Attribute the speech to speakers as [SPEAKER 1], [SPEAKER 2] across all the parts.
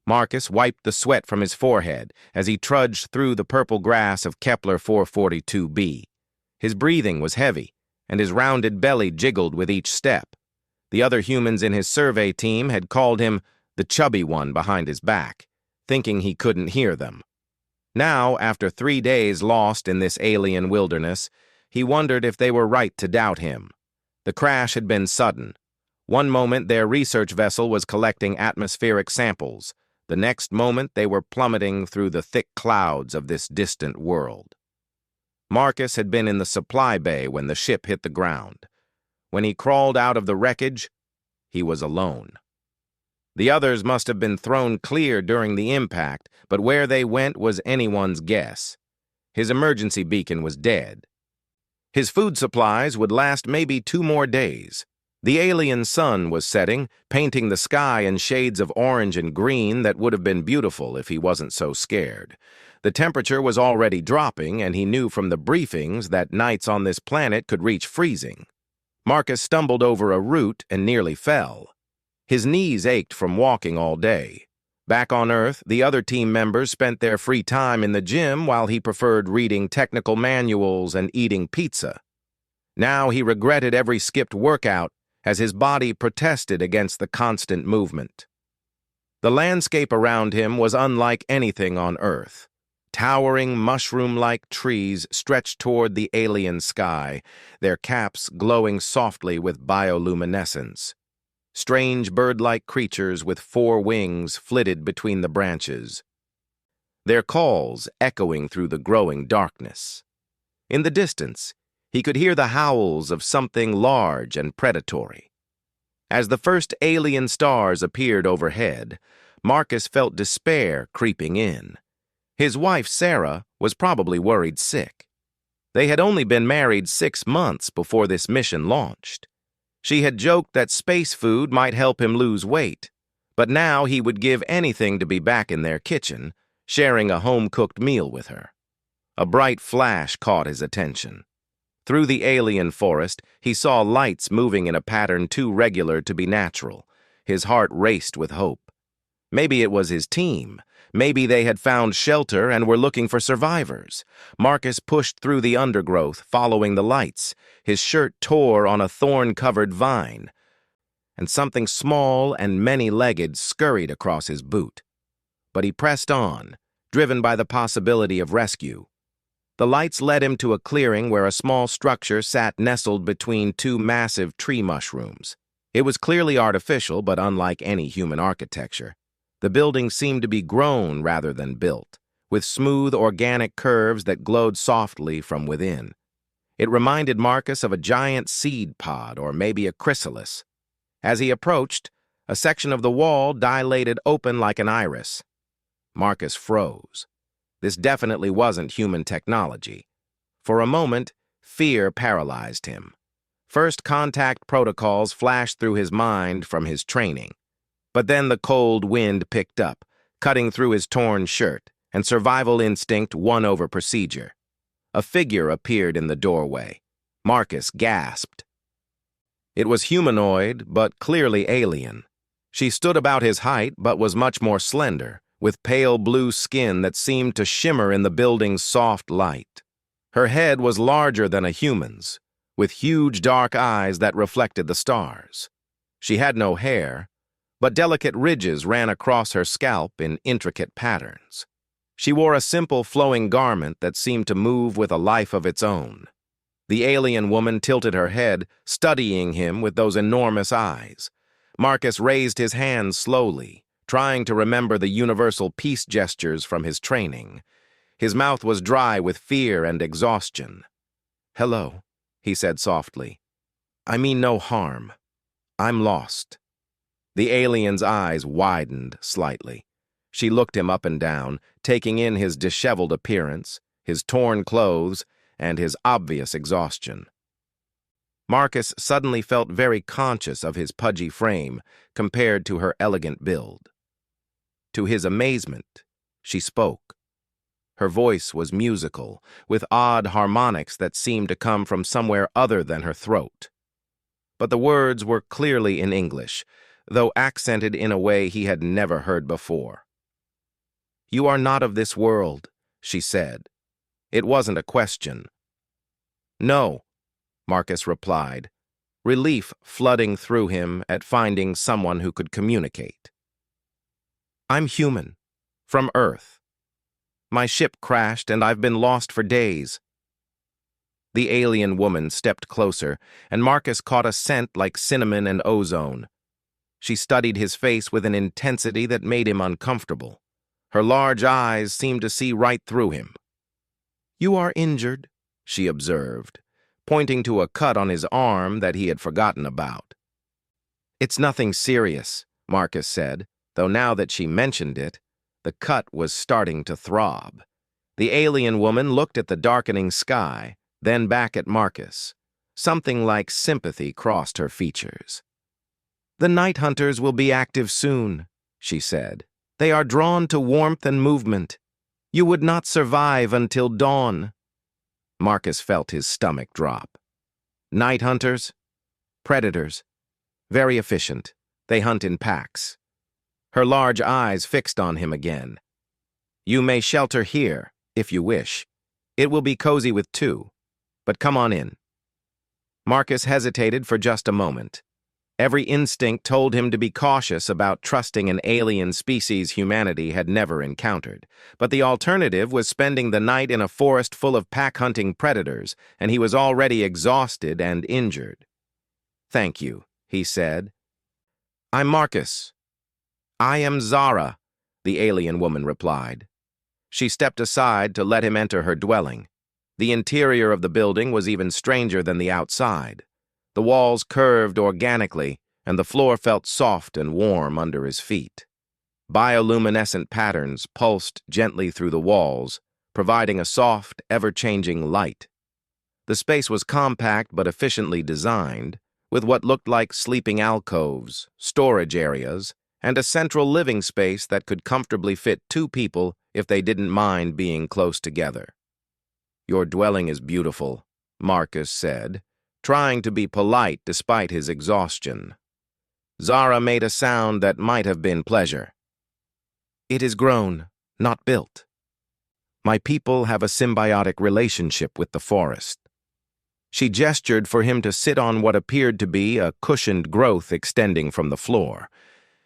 [SPEAKER 1] Marcus wiped the sweat from his forehead as he trudged through the purple grass of Kepler 442b. His breathing was heavy, and his rounded belly jiggled with each step. The other humans in his survey team had called him the chubby one behind his back, thinking he couldn't hear them. Now, after 3 days lost in this alien wilderness, he wondered if they were right to doubt him. The crash had been sudden. One moment their research vessel was collecting atmospheric samples. The next moment they were plummeting through the thick clouds of this distant world. Marcus had been in the supply bay when the ship hit the ground. When he crawled out of the wreckage, he was alone. The others must have been thrown clear during the impact, but where they went was anyone's guess. His emergency beacon was dead. His food supplies would last maybe 2 more days. The alien sun was setting, painting the sky in shades of orange and green that would have been beautiful if he wasn't so scared. The temperature was already dropping, and he knew from the briefings that nights on this planet could reach freezing. Marcus stumbled over a root and nearly fell. His knees ached from walking all day. Back on Earth, the other team members spent their free time in the gym while he preferred reading technical manuals and eating pizza. Now he regretted every skipped workout as his body protested against the constant movement. The landscape around him was unlike anything on Earth. Towering mushroom-like trees stretched toward the alien sky, their caps glowing softly with bioluminescence. Strange bird-like creatures with 4 wings flitted between the branches, their calls echoing through the growing darkness. In the distance, he could hear the howls of something large and predatory. As the first alien stars appeared overhead, Marcus felt despair creeping in. His wife, Sarah, was probably worried sick. They had only been married 6 months before this mission launched. She had joked that space food might help him lose weight, but now he would give anything to be back in their kitchen, sharing a home-cooked meal with her. A bright flash caught his attention. Through the alien forest, he saw lights moving in a pattern too regular to be natural. His heart raced with hope. Maybe it was his team. Maybe they had found shelter and were looking for survivors. Marcus pushed through the undergrowth, following the lights. His shirt tore on a thorn-covered vine, and something small and many-legged scurried across his boot. But he pressed on, driven by the possibility of rescue. The lights led him to a clearing where a small structure sat nestled between 2 massive tree mushrooms. It was clearly artificial, but unlike any human architecture. The building seemed to be grown rather than built, with smooth organic curves that glowed softly from within. It reminded Marcus of a giant seed pod or maybe a chrysalis. As he approached, a section of the wall dilated open like an iris. Marcus froze. This definitely wasn't human technology. For a moment, fear paralyzed him. First contact protocols flashed through his mind from his training. But then the cold wind picked up, cutting through his torn shirt, and survival instinct won over procedure. A figure appeared in the doorway. Marcus gasped. It was humanoid, but clearly alien. She stood about his height, but was much more slender, with pale blue skin that seemed to shimmer in the building's soft light. Her head was larger than a human's, with huge dark eyes that reflected the stars. She had no hair, but delicate ridges ran across her scalp in intricate patterns. She wore a simple flowing garment that seemed to move with a life of its own. The alien woman tilted her head, studying him with those enormous eyes. Marcus raised his hands slowly, trying to remember the universal peace gestures from his training. His mouth was dry with fear and exhaustion. "Hello," he said softly. "I mean no harm. I'm lost." The alien's eyes widened slightly. She looked him up and down, taking in his disheveled appearance, his torn clothes, and his obvious exhaustion. Marcus suddenly felt very conscious of his pudgy frame compared to her elegant build. To his amazement, she spoke. Her voice was musical, with odd harmonics that seemed to come from somewhere other than her throat. But the words were clearly in English, though accented in a way he had never heard before. "You are not of this world," she said. It wasn't a question. "No," Marcus replied, relief flooding through him at finding someone who could communicate. "I'm human, from Earth. My ship crashed and I've been lost for days." The alien woman stepped closer, and Marcus caught a scent like cinnamon and ozone. She studied his face with an intensity that made him uncomfortable. Her large eyes seemed to see right through him. "You are injured," she observed, pointing to a cut on his arm that he had forgotten about. "It's nothing serious," Marcus said, though now that she mentioned it, the cut was starting to throb. The alien woman looked at the darkening sky, then back at Marcus. Something like sympathy crossed her features. "The night hunters will be active soon," she said. "They are drawn to warmth and movement. You would not survive until dawn." Marcus felt his stomach drop. "Night hunters? Predators. Very efficient. They hunt in packs." Her large eyes fixed on him again. "You may shelter here, if you wish. It will be cozy with two. But come on in." Marcus hesitated for just a moment. Every instinct told him to be cautious about trusting an alien species humanity had never encountered. But the alternative was spending the night in a forest full of pack-hunting predators, and he was already exhausted and injured. "Thank you," he said. "I'm Marcus." "I am Zara," the alien woman replied. She stepped aside to let him enter her dwelling. The interior of the building was even stranger than the outside. The walls curved organically, and the floor felt soft and warm under his feet. Bioluminescent patterns pulsed gently through the walls, providing a soft, ever-changing light. The space was compact but efficiently designed, with what looked like sleeping alcoves, storage areas, and a central living space that could comfortably fit two people if they didn't mind being close together. "Your dwelling is beautiful," Marcus said, trying to be polite despite his exhaustion. Zara made a sound that might have been pleasure. "It is grown, not built. My people have a symbiotic relationship with the forest." She gestured for him to sit on what appeared to be a cushioned growth extending from the floor.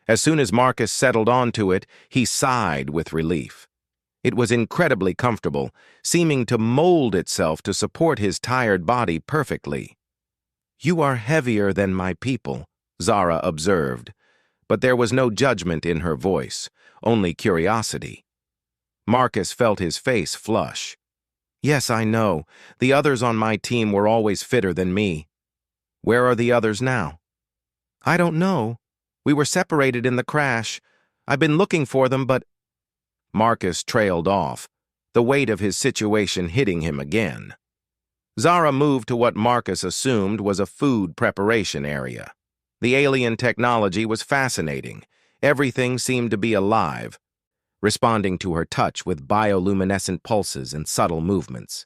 [SPEAKER 1] As soon as Marcus settled onto it, he sighed with relief. It was incredibly comfortable, seeming to mold itself to support his tired body perfectly. "You are heavier than my people," Zara observed, but there was no judgment in her voice, only curiosity. Marcus felt his face flush. "Yes, I know. The others on my team were always fitter than me." "Where are the others now?" "I don't know. We were separated in the crash. I've been looking for them, but—" Marcus trailed off, the weight of his situation hitting him again. Zara moved to what Marcus assumed was a food preparation area. The alien technology was fascinating. Everything seemed to be alive, responding to her touch with bioluminescent pulses and subtle movements.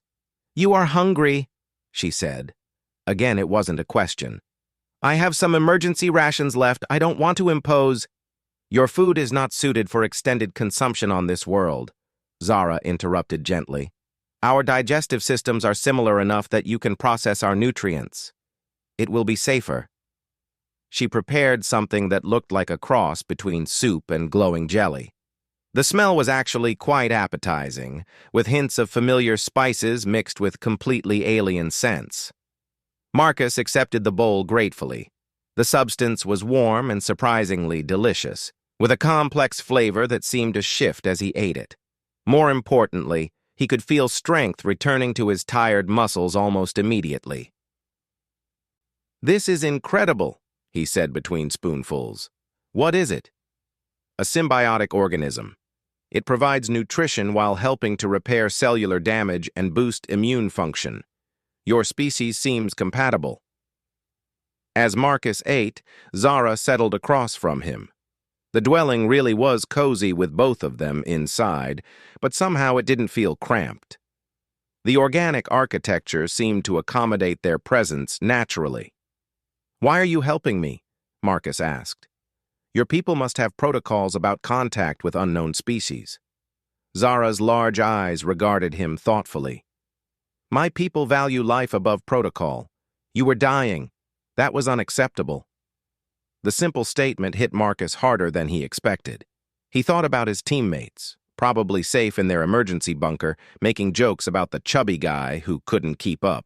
[SPEAKER 1] "You are hungry," she said. Again, it wasn't a question. "I have some emergency rations left. I don't want to impose—" "Your food is not suited for extended consumption on this world," Zara interrupted gently. "Our digestive systems are similar enough that you can process our nutrients. It will be safer." She prepared something that looked like a cross between soup and glowing jelly. The smell was actually quite appetizing, with hints of familiar spices mixed with completely alien scents. Marcus accepted the bowl gratefully. The substance was warm and surprisingly delicious, with a complex flavor that seemed to shift as he ate it. More importantly, he could feel strength returning to his tired muscles almost immediately. "This is incredible," he said between spoonfuls. "What is it?" "A symbiotic organism. It provides nutrition while helping to repair cellular damage and boost immune function. Your species seems compatible." As Marcus ate, Zara settled across from him. The dwelling really was cozy with both of them inside, but somehow it didn't feel cramped. The organic architecture seemed to accommodate their presence naturally. "Why are you helping me?" Marcus asked. "Your people must have protocols about contact with unknown species." Zara's large eyes regarded him thoughtfully. My people value life above protocol. You were dying. That was unacceptable. The simple statement hit Marcus harder than he expected. He thought about his teammates, probably safe in their emergency bunker, making jokes about the chubby guy who couldn't keep up.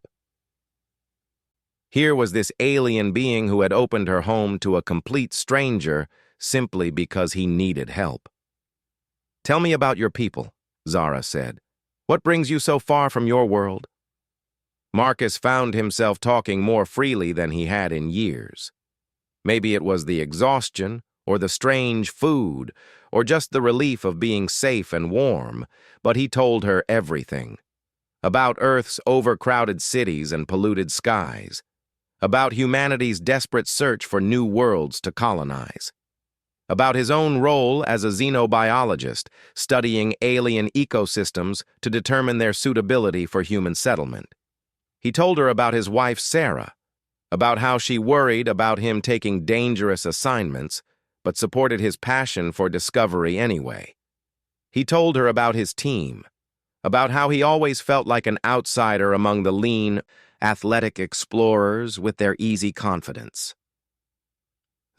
[SPEAKER 1] Here was this alien being who had opened her home to a complete stranger simply because he needed help. Tell me about your people, Zara said. What brings you so far from your world? Marcus found himself talking more freely than he had in years. Maybe it was the exhaustion, or the strange food, or just the relief of being safe and warm, but he told her everything. About Earth's overcrowded cities and polluted skies. About humanity's desperate search for new worlds to colonize. About his own role as a xenobiologist, studying alien ecosystems to determine their suitability for human settlement. He told her about his wife, Sarah, about how she worried about him taking dangerous assignments, but supported his passion for discovery anyway. He told her about his team, about how he always felt like an outsider among the lean, athletic explorers with their easy confidence.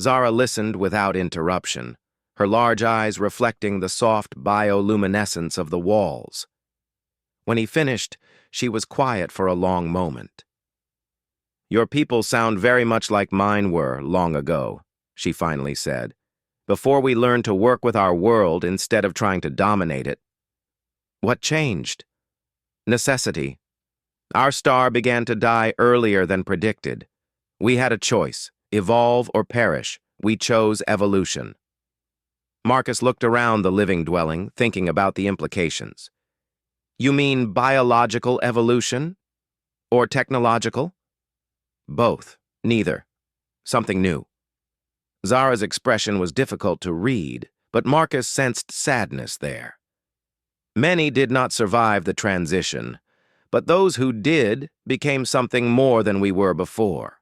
[SPEAKER 1] Zara listened without interruption, her large eyes reflecting the soft bioluminescence of the walls. When he finished, she was quiet for a long moment. Your people sound very much like mine were long ago, she finally said, before we learned to work with our world instead of trying to dominate it. What changed? Necessity. Our star began to die earlier than predicted. We had a choice, evolve or perish. We chose evolution. Marcus looked around the living dwelling, thinking about the implications. You mean biological evolution? Or technological? Both. Neither. Something new. Zara's expression was difficult to read, but Marcus sensed sadness there. Many did not survive the transition, but those who did became something more than we were before.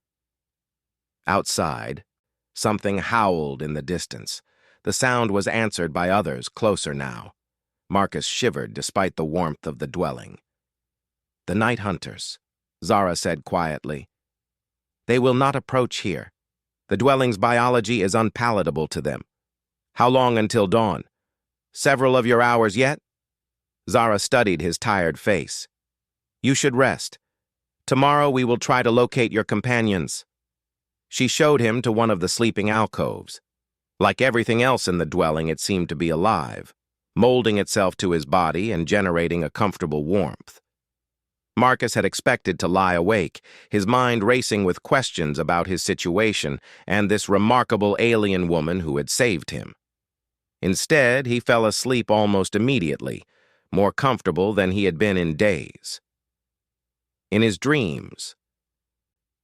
[SPEAKER 1] Outside, something howled in the distance. The sound was answered by others closer now. Marcus shivered despite the warmth of the dwelling. The night hunters, Zara said quietly. They will not approach here. The dwelling's biology is unpalatable to them. How long until dawn? Several of your hours yet? Zara studied his tired face. You should rest. Tomorrow we will try to locate your companions. She showed him to one of the sleeping alcoves. Like everything else in the dwelling, it seemed to be alive, molding itself to his body and generating a comfortable warmth. Marcus had expected to lie awake, his mind racing with questions about his situation and this remarkable alien woman who had saved him. Instead, he fell asleep almost immediately, more comfortable than he had been in days. In his dreams,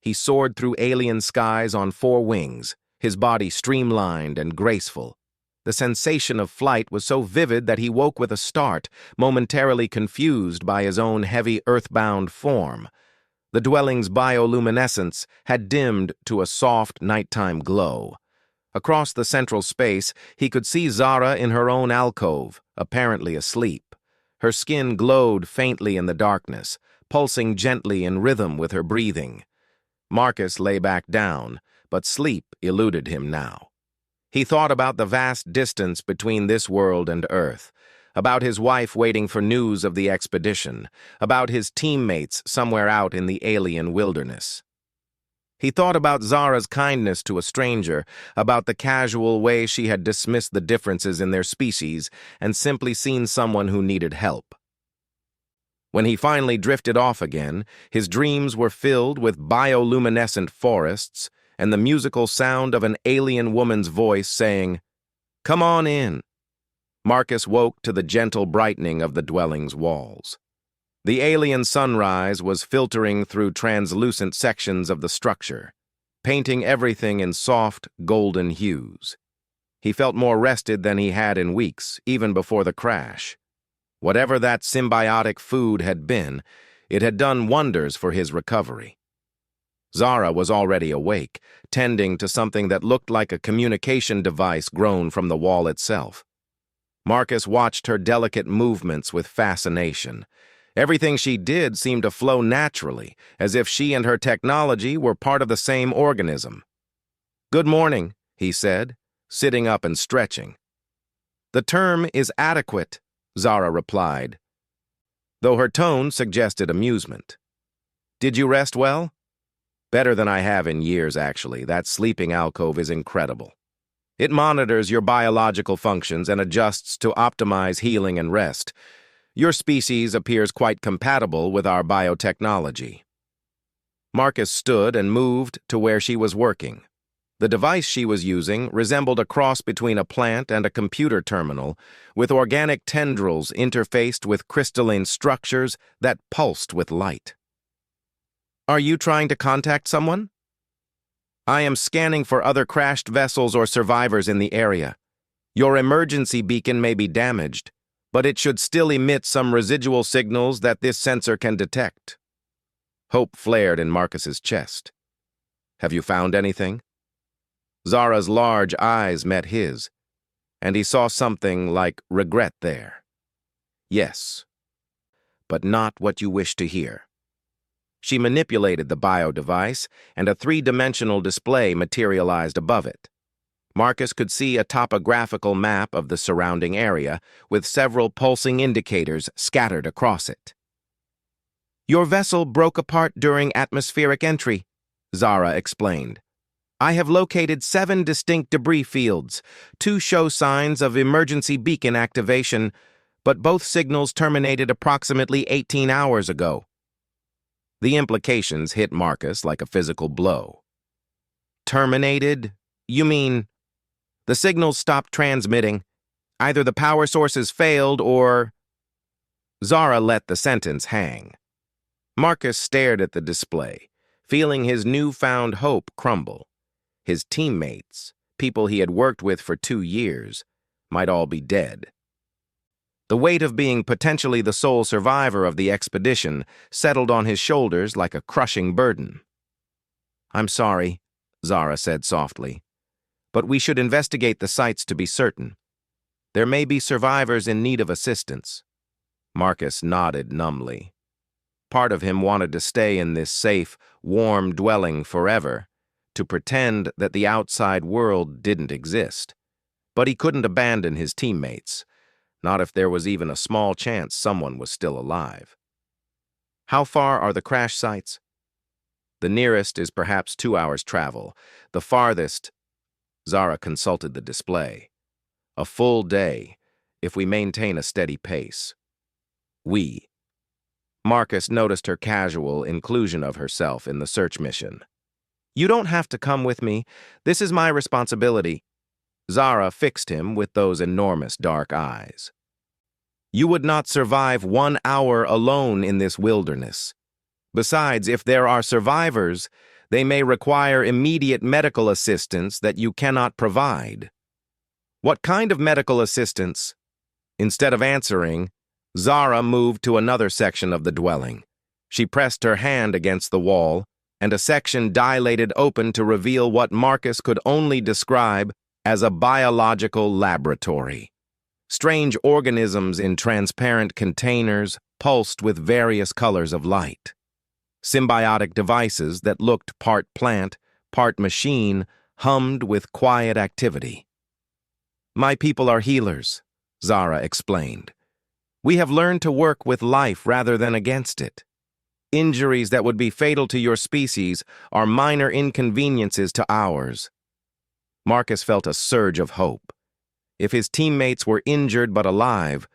[SPEAKER 1] he soared through alien skies on 4 wings, his body streamlined and graceful. The sensation of flight was so vivid that he woke with a start, momentarily confused by his own heavy earthbound form. The dwelling's bioluminescence had dimmed to a soft nighttime glow. Across the central space, he could see Zara in her own alcove, apparently asleep. Her skin glowed faintly in the darkness, pulsing gently in rhythm with her breathing. Marcus lay back down, but sleep eluded him now. He thought about the vast distance between this world and Earth, about his wife waiting for news of the expedition, about his teammates somewhere out in the alien wilderness. He thought about Zara's kindness to a stranger, about the casual way she had dismissed the differences in their species and simply seen someone who needed help. When he finally drifted off again, his dreams were filled with bioluminescent forests and the musical sound of an alien woman's voice saying, "Come on in." Marcus woke to the gentle brightening of the dwelling's walls. The alien sunrise was filtering through translucent sections of the structure, painting everything in soft, golden hues. He felt more rested than he had in weeks, even before the crash. Whatever that symbiotic food had been, it had done wonders for his recovery. Zara was already awake, tending to something that looked like a communication device grown from the wall itself. Marcus watched her delicate movements with fascination. Everything she did seemed to flow naturally, as if she and her technology were part of the same organism. "Good morning," he said, sitting up and stretching. "The term is adequate," Zara replied, though her tone suggested amusement. "Did you rest well?" "Better than I have in years, actually. That sleeping alcove is incredible. It monitors your biological functions and adjusts to optimize healing and rest. Your species appears quite compatible with our biotechnology." Marcus stood and moved to where she was working. The device she was using resembled a cross between a plant and a computer terminal, with organic tendrils interfaced with crystalline structures that pulsed with light. "Are you trying to contact someone?" "I am scanning for other crashed vessels or survivors in the area. Your emergency beacon may be damaged, but it should still emit some residual signals that this sensor can detect." Hope flared in Marcus's chest. "Have you found anything?" Zara's large eyes met his, and he saw something like regret there. "Yes, but not what you wish to hear." She manipulated the bio-device, and a three-dimensional display materialized above it. Marcus could see a topographical map of the surrounding area, with several pulsing indicators scattered across it. "Your vessel broke apart during atmospheric entry," Zara explained. "I have located 7 distinct debris fields. 2 show signs of emergency beacon activation, but both signals terminated approximately 18 hours ago." The implications hit Marcus like a physical blow. "Terminated? You mean the signals stopped transmitting? Either the power sources failed or—" Zara let the sentence hang. Marcus stared at the display, feeling his newfound hope crumble. His teammates, people he had worked with for 2 years, might all be dead. The weight of being potentially the sole survivor of the expedition settled on his shoulders like a crushing burden. "I'm sorry," Zara said softly, "but we should investigate the sites to be certain. There may be survivors in need of assistance." Marcus nodded numbly. Part of him wanted to stay in this safe, warm dwelling forever, to pretend that the outside world didn't exist. But he couldn't abandon his teammates, not if there was even a small chance someone was still alive. "How far are the crash sites?" "The nearest is perhaps 2 hours' travel. The farthest—" Zara consulted the display. "A full day, if we maintain a steady pace." "We." Marcus noticed her casual inclusion of herself in the search mission. "You don't have to come with me. This is my responsibility." Zara fixed him with those enormous dark eyes. "You would not survive 1 hour alone in this wilderness. Besides, if there are survivors, they may require immediate medical assistance that you cannot provide." "What kind of medical assistance?" Instead of answering, Zara moved to another section of the dwelling. She pressed her hand against the wall, and a section dilated open to reveal what Marcus could only describe as a biological laboratory. Strange organisms in transparent containers pulsed with various colors of light. Symbiotic devices that looked part plant, part machine, hummed with quiet activity. "My people are healers," Zara explained. "We have learned to work with life rather than against it. Injuries that would be fatal to your species are minor inconveniences to ours." Marcus felt a surge of hope. If his teammates were injured but alive,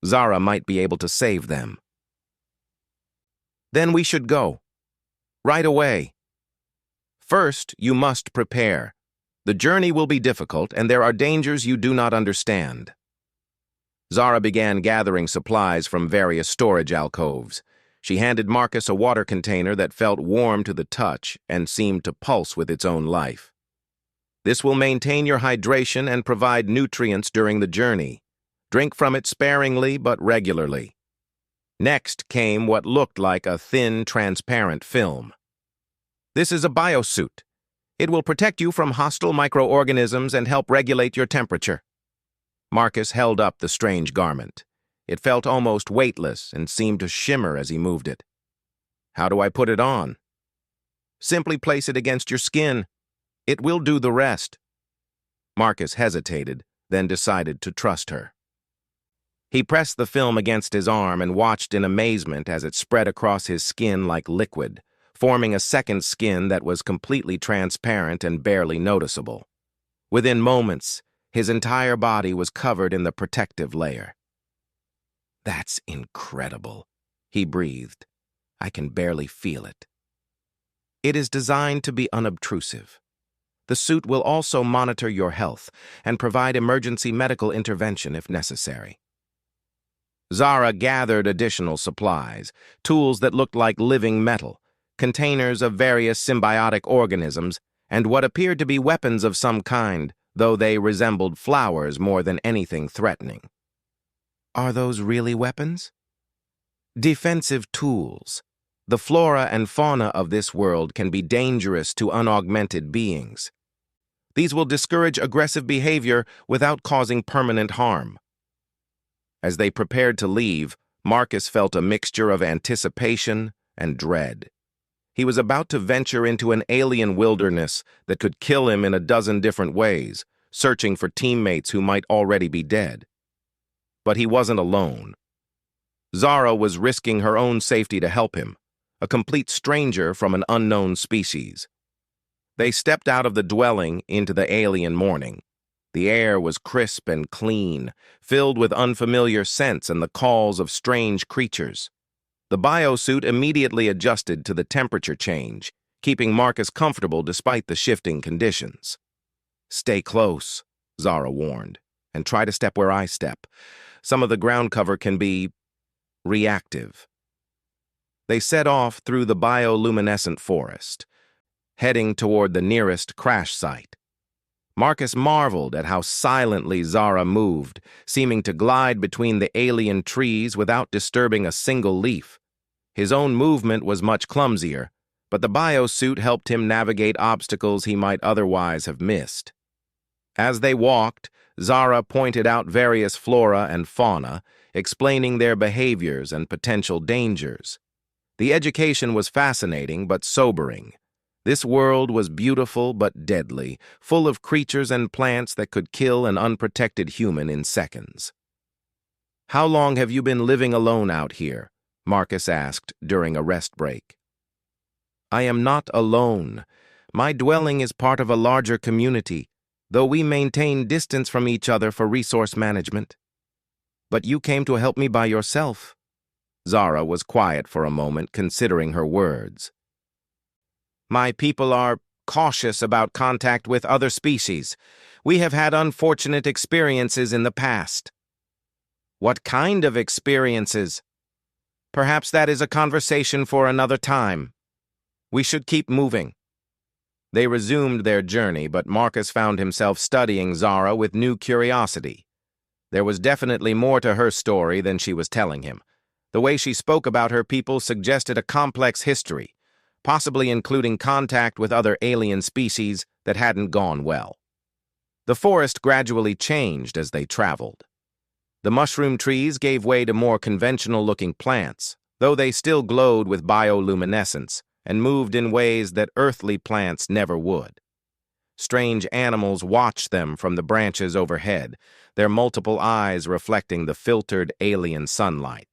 [SPEAKER 1] Zara might be able to save them. "Then we should go. Right away. First, you must prepare. The journey will be difficult, and there are dangers you do not understand." Zara began gathering supplies from various storage alcoves. She handed Marcus a water container that felt warm to the touch and seemed to pulse with its own life. "This will maintain your hydration and provide nutrients during the journey. Drink from it sparingly but regularly." Next came what looked like a thin, transparent film. "This is a biosuit. It will protect you from hostile microorganisms and help regulate your temperature." Marcus held up the strange garment. It felt almost weightless and seemed to shimmer as he moved it. How do I put it on? Simply place it against your skin. It will do the rest. Marcus hesitated, then decided to trust her. He pressed the film against his arm and watched in amazement as it spread across his skin like liquid, forming a second skin that was completely transparent and barely noticeable. Within moments, his entire body was covered in the protective layer. "That's incredible," he breathed. "I can barely feel it." It is designed to be unobtrusive. The suit will also monitor your health and provide emergency medical intervention if necessary. Zara gathered additional supplies, tools that looked like living metal, containers of various symbiotic organisms, and what appeared to be weapons of some kind, though they resembled flowers more than anything threatening. Are those really weapons? Defensive tools. The flora and fauna of this world can be dangerous to unaugmented beings. These will discourage aggressive behavior without causing permanent harm. As they prepared to leave, Marcus felt a mixture of anticipation and dread. He was about to venture into an alien wilderness that could kill him in a dozen different ways, searching for teammates who might already be dead. But he wasn't alone. Zara was risking her own safety to help him, a complete stranger from an unknown species. They stepped out of the dwelling into the alien morning. The air was crisp and clean, filled with unfamiliar scents and the calls of strange creatures. The biosuit immediately adjusted to the temperature change, keeping Marcus comfortable despite the shifting conditions. "Stay close," Zara warned, "and try to step where I step. Some of the ground cover can be reactive." They set off through the bioluminescent forest, heading toward the nearest crash site. Marcus marveled at how silently Zara moved, seeming to glide between the alien trees without disturbing a single leaf. His own movement was much clumsier, but the biosuit helped him navigate obstacles he might otherwise have missed. As they walked, Zara pointed out various flora and fauna, explaining their behaviors and potential dangers. The education was fascinating but sobering. This world was beautiful but deadly, full of creatures and plants that could kill an unprotected human in seconds. "How long have you been living alone out here?" Marcus asked during a rest break. "I am not alone. My dwelling is part of a larger community, though we maintain distance from each other for resource management." "But you came to help me by yourself." Zara was quiet for a moment, considering her words. "My people are cautious about contact with other species. We have had unfortunate experiences in the past." "What kind of experiences?" "Perhaps that is a conversation for another time. We should keep moving." They resumed their journey, but Marcus found himself studying Zara with new curiosity. There was definitely more to her story than she was telling him. The way she spoke about her people suggested a complex history, possibly including contact with other alien species that hadn't gone well. The forest gradually changed as they traveled. The mushroom trees gave way to more conventional-looking plants, though they still glowed with bioluminescence and moved in ways that earthly plants never would. Strange animals watched them from the branches overhead, their multiple eyes reflecting the filtered alien sunlight.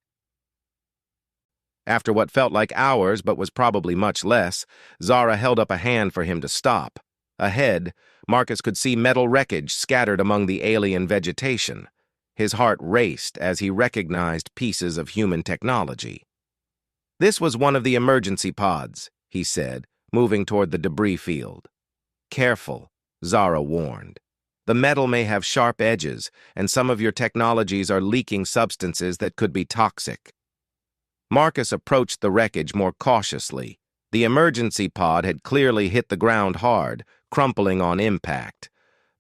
[SPEAKER 1] After what felt like hours but was probably much less, Zara held up a hand for him to stop. Ahead, Marcus could see metal wreckage scattered among the alien vegetation. His heart raced as he recognized pieces of human technology. "This was one of the emergency pods," he said, moving toward the debris field. "Careful," Zara warned. "The metal may have sharp edges, and some of your technologies are leaking substances that could be toxic." Marcus approached the wreckage more cautiously. The emergency pod had clearly hit the ground hard, crumpling on impact.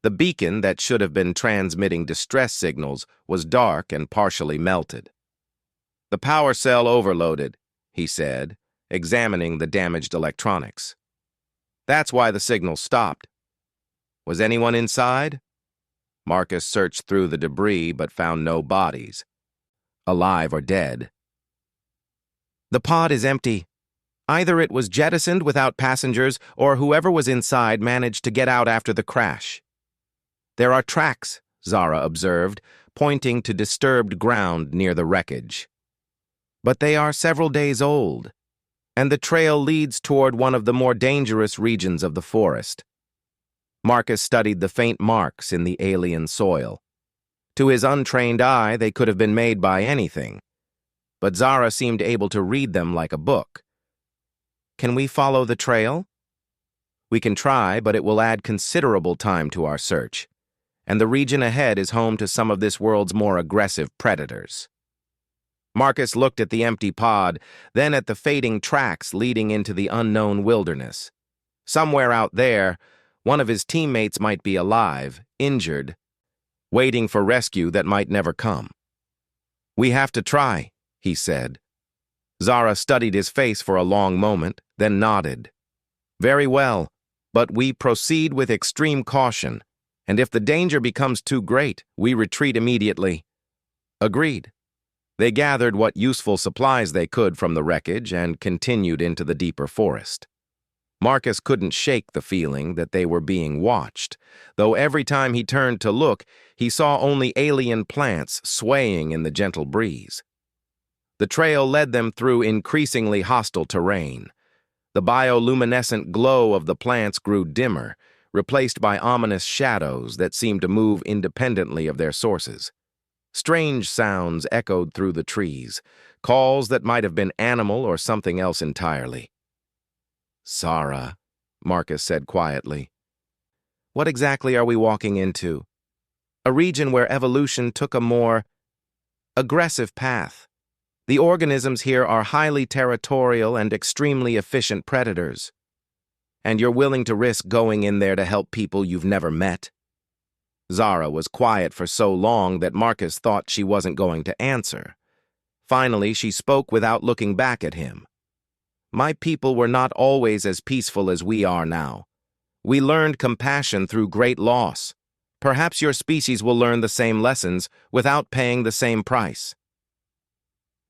[SPEAKER 1] The beacon that should have been transmitting distress signals was dark and partially melted. "The power cell overloaded," he said, examining the damaged electronics. "That's why the signal stopped." "Was anyone inside?" Marcus searched through the debris but found no bodies, alive or dead. "The pod is empty. Either it was jettisoned without passengers, or whoever was inside managed to get out after the crash." "There are tracks," Zara observed, pointing to disturbed ground near the wreckage. "But they are several days old, and the trail leads toward one of the more dangerous regions of the forest." Marcus studied the faint marks in the alien soil. To his untrained eye, they could have been made by anything, but Zara seemed able to read them like a book. "Can we follow the trail?" "We can try, but it will add considerable time to our search, and the region ahead is home to some of this world's more aggressive predators." Marcus looked at the empty pod, then at the fading tracks leading into the unknown wilderness. Somewhere out there, one of his teammates might be alive, injured, waiting for rescue that might never come. "We have to try," he said. Zara studied his face for a long moment, then nodded. "Very well, but we proceed with extreme caution, and if the danger becomes too great, we retreat immediately." "Agreed." They gathered what useful supplies they could from the wreckage and continued into the deeper forest. Marcus couldn't shake the feeling that they were being watched, though every time he turned to look, he saw only alien plants swaying in the gentle breeze. The trail led them through increasingly hostile terrain. The bioluminescent glow of the plants grew dimmer, replaced by ominous shadows that seemed to move independently of their sources. Strange sounds echoed through the trees, calls that might have been animal or something else entirely. "Zara," Marcus said quietly. "What exactly are we walking into?" "A region where evolution took a more aggressive path. The organisms here are highly territorial and extremely efficient predators. And you're willing to risk going in there to help people you've never met?" Zara was quiet for so long that Marcus thought she wasn't going to answer. Finally, she spoke without looking back at him. "My people were not always as peaceful as we are now. We learned compassion through great loss. Perhaps your species will learn the same lessons without paying the same price."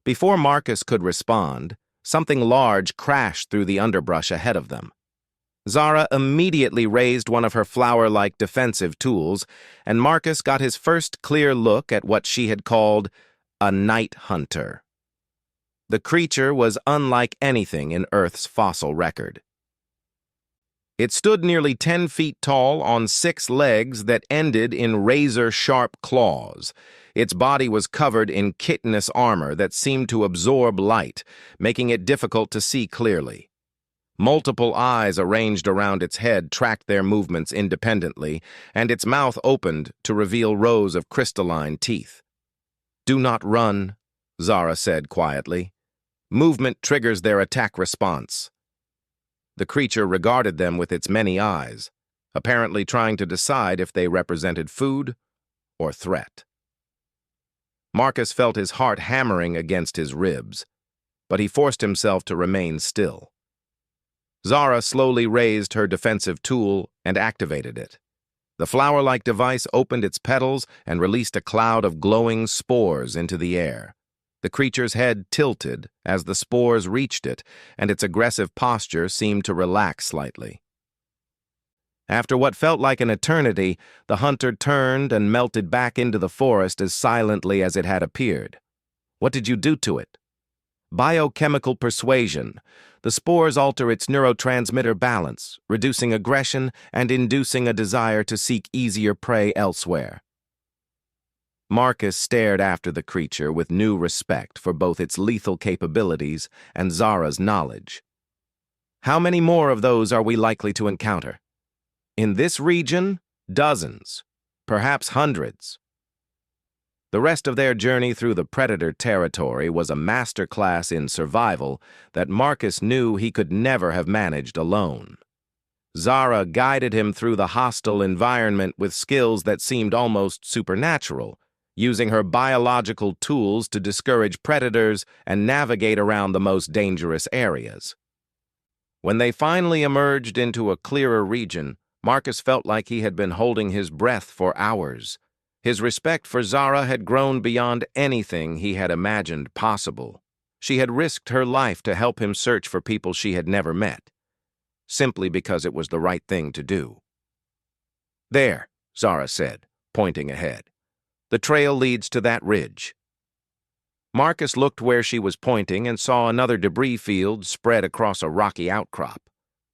[SPEAKER 1] Before Marcus could respond, something large crashed through the underbrush ahead of them. Zara immediately raised one of her flower-like defensive tools, and Marcus got his first clear look at what she had called a night hunter. The creature was unlike anything in Earth's fossil record. It stood nearly 10 feet tall on 6 legs that ended in razor-sharp claws. Its body was covered in chitinous armor that seemed to absorb light, making it difficult to see clearly. Multiple eyes arranged around its head tracked their movements independently, and its mouth opened to reveal rows of crystalline teeth. "Do not run," Zara said quietly. "Movement triggers their attack response." The creature regarded them with its many eyes, apparently trying to decide if they represented food or threat. Marcus felt his heart hammering against his ribs, but he forced himself to remain still. Zara slowly raised her defensive tool and activated it. The flower-like device opened its petals and released a cloud of glowing spores into the air. The creature's head tilted as the spores reached it, and its aggressive posture seemed to relax slightly. After what felt like an eternity, the hunter turned and melted back into the forest as silently as it had appeared. "What did you do to it?" "Biochemical persuasion. The spores alter its neurotransmitter balance, reducing aggression and inducing a desire to seek easier prey elsewhere." Marcus stared after the creature with new respect for both its lethal capabilities and Zara's knowledge. "How many more of those are we likely to encounter?" "In this region, dozens, perhaps hundreds." The rest of their journey through the predator territory was a masterclass in survival that Marcus knew he could never have managed alone. Zara guided him through the hostile environment with skills that seemed almost supernatural, using her biological tools to discourage predators and navigate around the most dangerous areas. When they finally emerged into a clearer region, Marcus felt like he had been holding his breath for hours. His respect for Zara had grown beyond anything he had imagined possible. She had risked her life to help him search for people she had never met, simply because it was the right thing to do. "There," Zara said, pointing ahead. "The trail leads to that ridge." Marcus looked where she was pointing and saw another debris field spread across a rocky outcrop.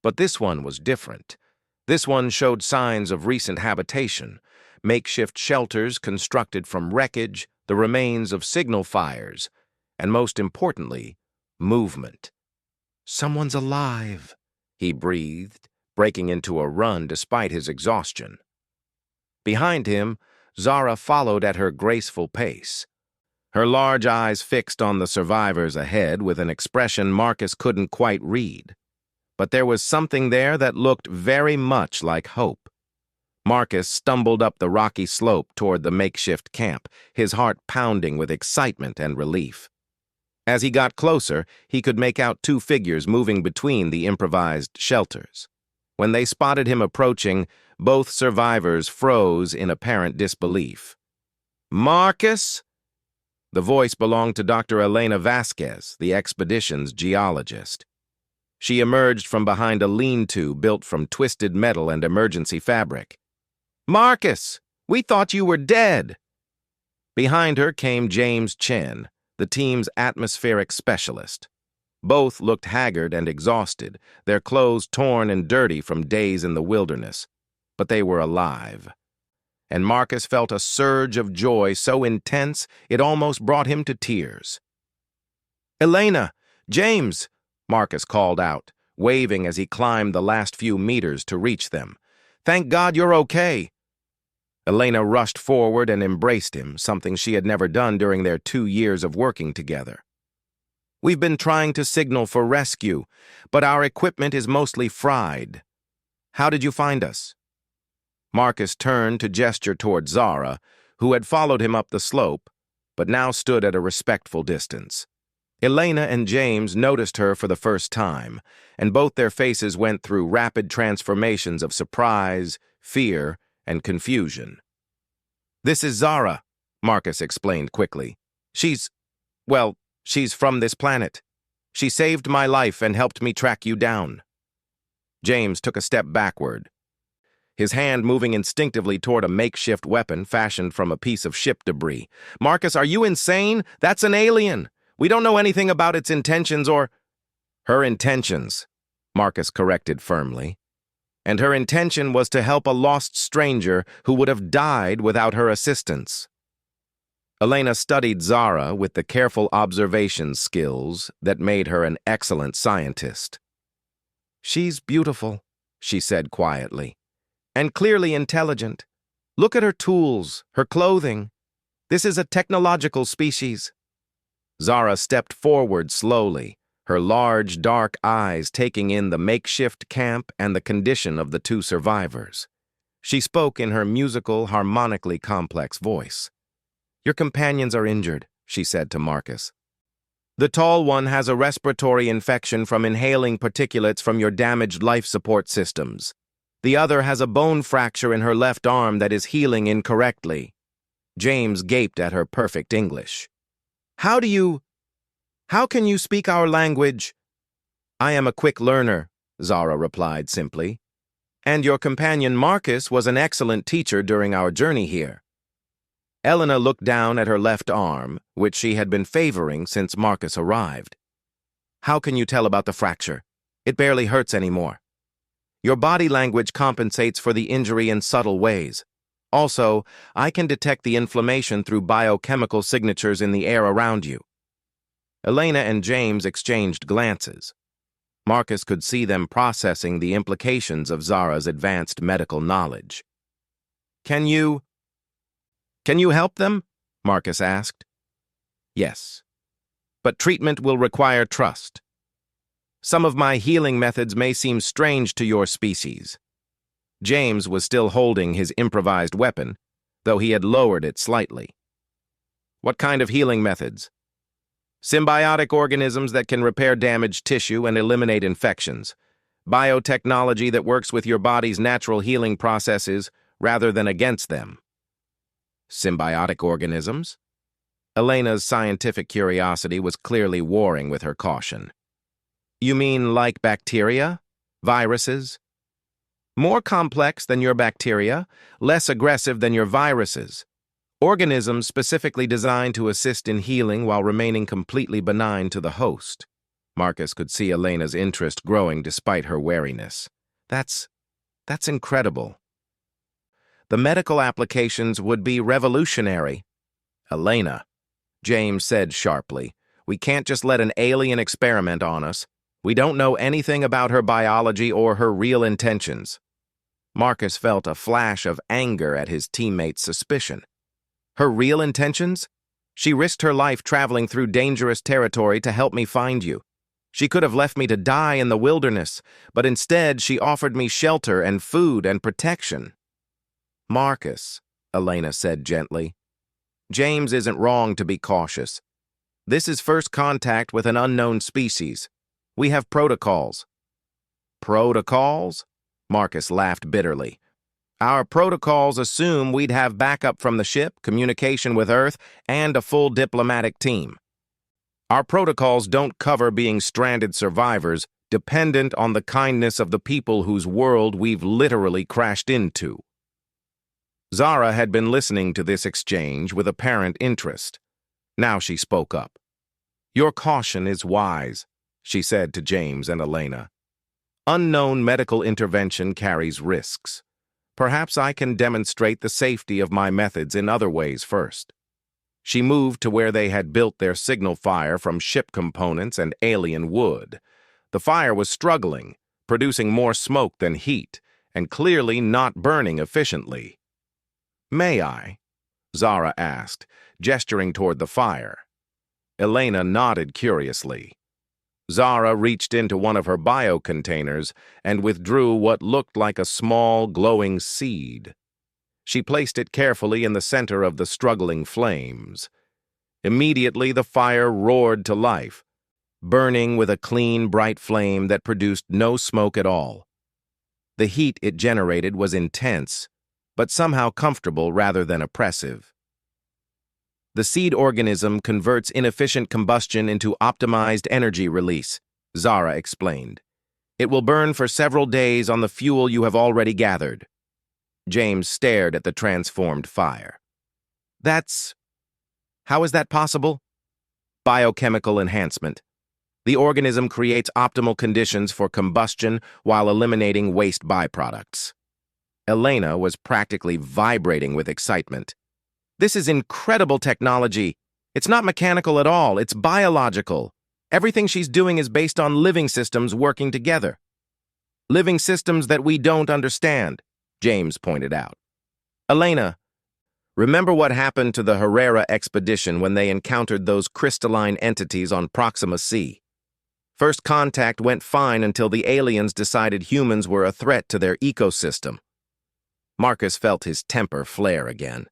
[SPEAKER 1] But this one was different. This one showed signs of recent habitation, makeshift shelters constructed from wreckage, the remains of signal fires, and most importantly, movement. "Someone's alive," he breathed, breaking into a run despite his exhaustion. Behind him, Zara followed at her graceful pace, her large eyes fixed on the survivors ahead with an expression Marcus couldn't quite read. But there was something there that looked very much like hope. Marcus stumbled up the rocky slope toward the makeshift camp, his heart pounding with excitement and relief. As he got closer, he could make out two figures moving between the improvised shelters. When they spotted him approaching, both survivors froze in apparent disbelief. "Marcus?" The voice belonged to Dr. Elena Vasquez, the expedition's geologist. She emerged from behind a lean-to built from twisted metal and emergency fabric. "Marcus, we thought you were dead." Behind her came James Chen, the team's atmospheric specialist. Both looked haggard and exhausted, their clothes torn and dirty from days in the wilderness. But they were alive. And Marcus felt a surge of joy so intense it almost brought him to tears. "Elena! James!" Marcus called out, waving as he climbed the last few meters to reach them. "Thank God you're okay." Elena rushed forward and embraced him, something she had never done during their 2 years of working together. "We've been trying to signal for rescue, but our equipment is mostly fried. How did you find us?" Marcus turned to gesture toward Zara, who had followed him up the slope, but now stood at a respectful distance. Elena and James noticed her for the first time, and both their faces went through rapid transformations of surprise, fear, and confusion. "This is Zara," Marcus explained quickly. She's from this planet. She saved my life and helped me track you down." James took a step backward, his hand moving instinctively toward a makeshift weapon fashioned from a piece of ship debris. "Marcus, are you insane? That's an alien. We don't know anything about its intentions or—" "Her intentions," Marcus corrected firmly. "And her intention was to help a lost stranger who would have died without her assistance." Elena studied Zara with the careful observation skills that made her an excellent scientist. "She's beautiful," she said quietly, "and clearly intelligent. Look at her tools, her clothing. This is a technological species." Zara stepped forward slowly, her large, dark eyes taking in the makeshift camp and the condition of the two survivors. She spoke in her musical, harmonically complex voice. "Your companions are injured," she said to Marcus. "The tall one has a respiratory infection from inhaling particulates from your damaged life support systems. The other has a bone fracture in her left arm that is healing incorrectly." James gaped at her perfect English. How can you speak our language?" "I am a quick learner," Zara replied simply. "And your companion Marcus was an excellent teacher during our journey here." Elena looked down at her left arm, which she had been favoring since Marcus arrived. "How can you tell about the fracture? It barely hurts anymore." "Your body language compensates for the injury in subtle ways. Also, I can detect the inflammation through biochemical signatures in the air around you." Elena and James exchanged glances. Marcus could see them processing the implications of Zara's advanced medical knowledge. Can you help them?" Marcus asked. "Yes. But treatment will require trust. Some of my healing methods may seem strange to your species." James was still holding his improvised weapon, though he had lowered it slightly. "What kind of healing methods?" "Symbiotic organisms that can repair damaged tissue and eliminate infections. Biotechnology that works with your body's natural healing processes rather than against them." Symbiotic organisms? Elena's scientific curiosity was clearly warring with her caution. You mean like bacteria? Viruses? More complex than your bacteria, less aggressive than your viruses. Organisms specifically designed to assist in healing while remaining completely benign to the host. Marcus could see Elena's interest growing despite her wariness. That's incredible. The medical applications would be revolutionary. Elena, James said sharply, we can't just let an alien experiment on us. We don't know anything about her biology or her real intentions. Marcus felt a flash of anger at his teammate's suspicion. Her real intentions? She risked her life traveling through dangerous territory to help me find you. She could have left me to die in the wilderness, but instead she offered me shelter and food and protection. Marcus, Elena said gently, James isn't wrong to be cautious. This is first contact with an unknown species. We have protocols. Protocols? Marcus laughed bitterly. Our protocols assume we'd have backup from the ship, communication with Earth, and a full diplomatic team. Our protocols don't cover being stranded survivors dependent on the kindness of the people whose world we've literally crashed into. Zara had been listening to this exchange with apparent interest. Now she spoke up. Your caution is wise, she said to James and Elena. Unknown medical intervention carries risks. Perhaps I can demonstrate the safety of my methods in other ways first. She moved to where they had built their signal fire from ship components and alien wood. The fire was struggling, producing more smoke than heat, and clearly not burning efficiently. May I? Zara asked, gesturing toward the fire. Elena nodded curiously. Zara reached into one of her bio-containers and withdrew what looked like a small, glowing seed. She placed it carefully in the center of the struggling flames. Immediately, the fire roared to life, burning with a clean, bright flame that produced no smoke at all. The heat it generated was intense, but somehow comfortable rather than oppressive. The seed organism converts inefficient combustion into optimized energy release, Zara explained. It will burn for several days on the fuel you have already gathered. James stared at the transformed fire. How is that possible? Biochemical enhancement. The organism creates optimal conditions for combustion while eliminating waste byproducts. Elena was practically vibrating with excitement. This is incredible technology. It's not mechanical at all, it's biological. Everything she's doing is based on living systems working together. Living systems that we don't understand, James pointed out. Elena, remember what happened to the Herrera expedition when they encountered those crystalline entities on Proxima C? First contact went fine until the aliens decided humans were a threat to their ecosystem. Marcus felt his temper flare again.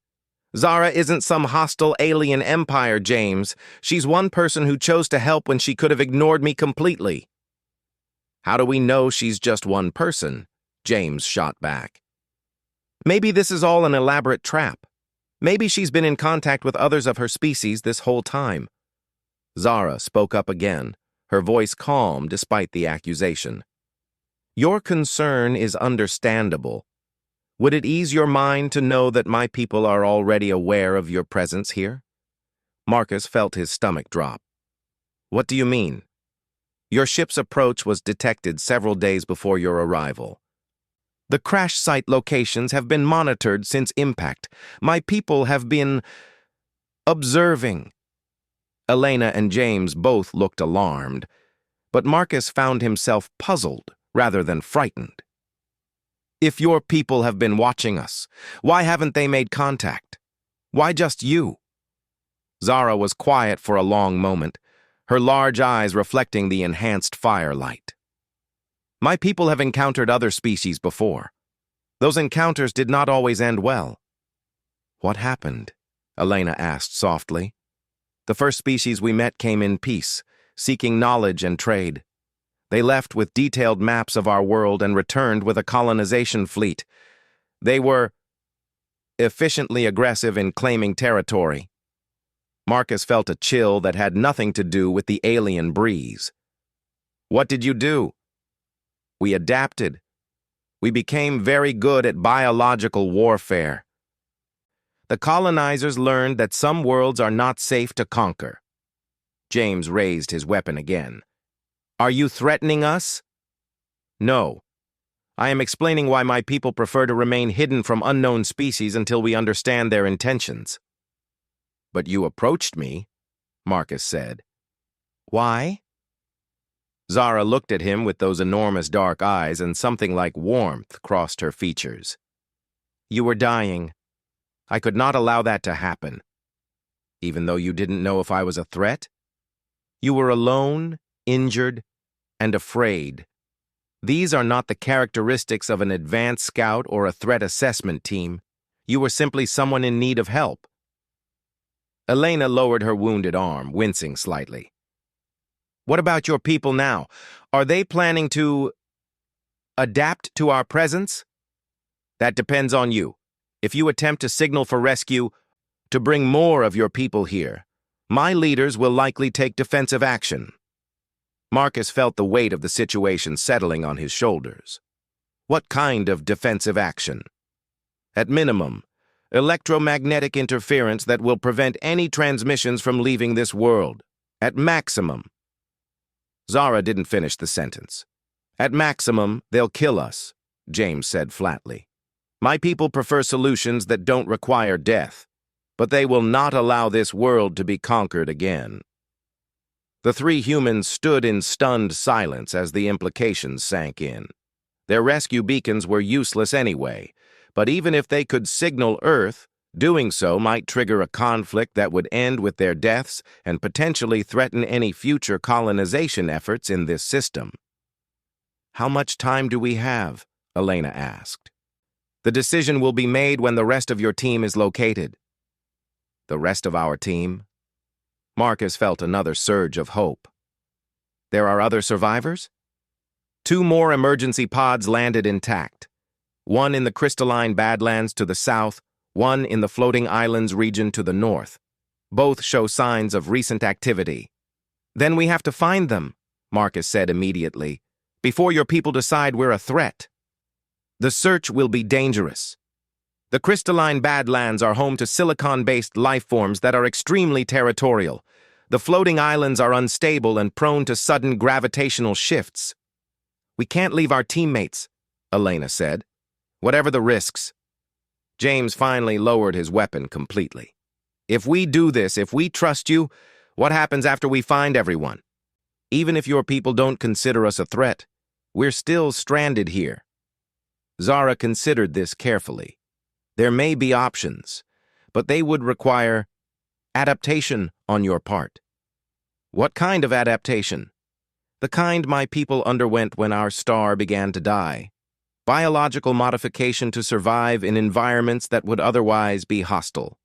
[SPEAKER 1] Zara isn't some hostile alien empire, James. She's one person who chose to help when she could have ignored me completely. How do we know she's just one person? James shot back. Maybe this is all an elaborate trap. Maybe she's been in contact with others of her species this whole time. Zara spoke up again, her voice calm despite the accusation. Your concern is understandable. Would it ease your mind to know that my people are already aware of your presence here? Marcus felt his stomach drop. What do you mean? Your ship's approach was detected several days before your arrival. The crash site locations have been monitored since impact. My people have been observing. Elena and James both looked alarmed, but Marcus found himself puzzled rather than frightened. If your people have been watching us, why haven't they made contact? Why just you? Zara was quiet for a long moment, her large eyes reflecting the enhanced firelight. My people have encountered other species before. Those encounters did not always end well. What happened? Elena asked softly. The first species we met came in peace, seeking knowledge and trade. They left with detailed maps of our world and returned with a colonization fleet. They were... efficiently aggressive in claiming territory. Marcus felt a chill that had nothing to do with the alien breeze. What did you do? We adapted. We became very good at biological warfare. The colonizers learned that some worlds are not safe to conquer. James raised his weapon again. Are you threatening us? No. I am explaining why my people prefer to remain hidden from unknown species until we understand their intentions. But you approached me, Marcus said. Why? Zara looked at him with those enormous dark eyes, and something like warmth crossed her features. You were dying. I could not allow that to happen. Even though you didn't know if I was a threat? You were alone, injured, and afraid. These are not the characteristics of an advanced scout or a threat assessment team. You were simply someone in need of help. Elena lowered her wounded arm, wincing slightly. What about your people now? Are they planning to adapt to our presence? That depends on you. If you attempt to signal for rescue, to bring more of your people here, my leaders will likely take defensive action. Marcus felt the weight of the situation settling on his shoulders. What kind of defensive action? At minimum, electromagnetic interference that will prevent any transmissions from leaving this world. At maximum. Zara didn't finish the sentence. At maximum, they'll kill us, James said flatly. My people prefer solutions that don't require death, but they will not allow this world to be conquered again. The three humans stood in stunned silence as the implications sank in. Their rescue beacons were useless anyway, but even if they could signal Earth, doing so might trigger a conflict that would end with their deaths and potentially threaten any future colonization efforts in this system. How much time do we have? Elena asked. The decision will be made when the rest of your team is located. The rest of our team? Marcus felt another surge of hope. There are other survivors? 2 more emergency pods landed intact. One in the crystalline Badlands to the south, one in the floating islands region to the north. Both show signs of recent activity. Then we have to find them, Marcus said immediately, before your people decide we're a threat. The search will be dangerous. The crystalline Badlands are home to silicon-based life forms that are extremely territorial. The floating islands are unstable and prone to sudden gravitational shifts. We can't leave our teammates, Elena said. Whatever the risks. James finally lowered his weapon completely. If we do this, if we trust you, what happens after we find everyone? Even if your people don't consider us a threat, we're still stranded here. Zara considered this carefully. There may be options, but they would require adaptation on your part. What kind of adaptation? The kind my people underwent when our star began to die. Biological modification to survive in environments that would otherwise be hostile.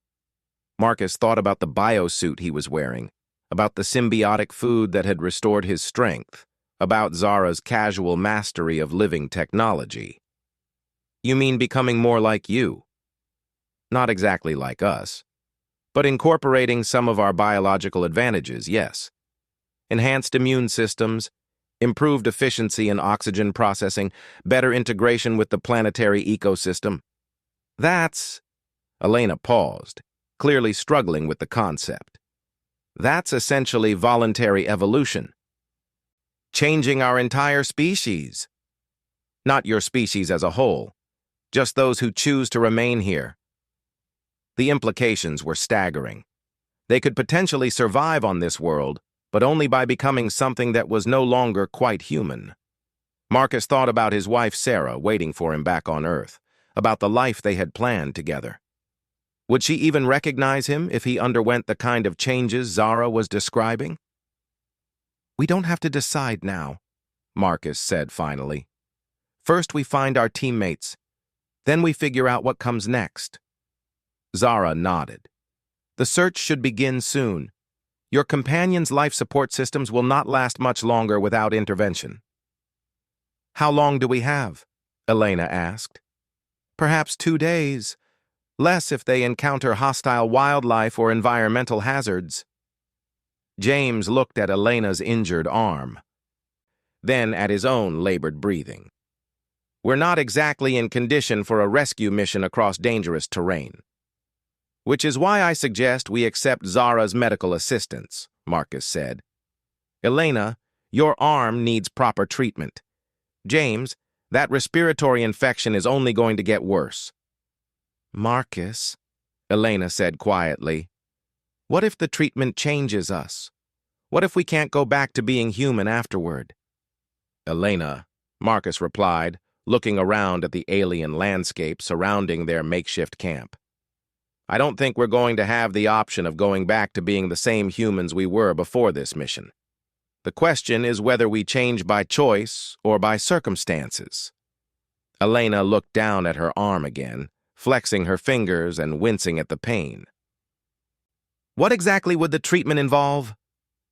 [SPEAKER 1] Marcus thought about the biosuit he was wearing, about the symbiotic food that had restored his strength, about Zara's casual mastery of living technology. You mean becoming more like you? Not exactly like us, but incorporating some of our biological advantages, yes. Enhanced immune systems, improved efficiency in oxygen processing, better integration with the planetary ecosystem. That's... Elena paused, clearly struggling with the concept. That's essentially voluntary evolution. Changing our entire species. Not your species as a whole, just those who choose to remain here. The implications were staggering. They could potentially survive on this world, but only by becoming something that was no longer quite human. Marcus thought about his wife Sarah waiting for him back on Earth, about the life they had planned together. Would she even recognize him if he underwent the kind of changes Zara was describing? We don't have to decide now, Marcus said finally. First we find our teammates, then we figure out what comes next. Zara nodded. The search should begin soon. Your companion's life support systems will not last much longer without intervention. How long do we have? Elena asked. Perhaps 2 days. less if they encounter hostile wildlife or environmental hazards. James looked at Elena's injured arm, then at his own labored breathing. We're not exactly in condition for a rescue mission across dangerous terrain. Which is why I suggest we accept Zara's medical assistance, Marcus said. Elena, your arm needs proper treatment. James, that respiratory infection is only going to get worse. Marcus, Elena said quietly, what if the treatment changes us? What if we can't go back to being human afterward? Elena, Marcus replied, looking around at the alien landscape surrounding their makeshift camp. I don't think we're going to have the option of going back to being the same humans we were before this mission. The question is whether we change by choice or by circumstances. Elena looked down at her arm again, flexing her fingers and wincing at the pain. What exactly would the treatment involve?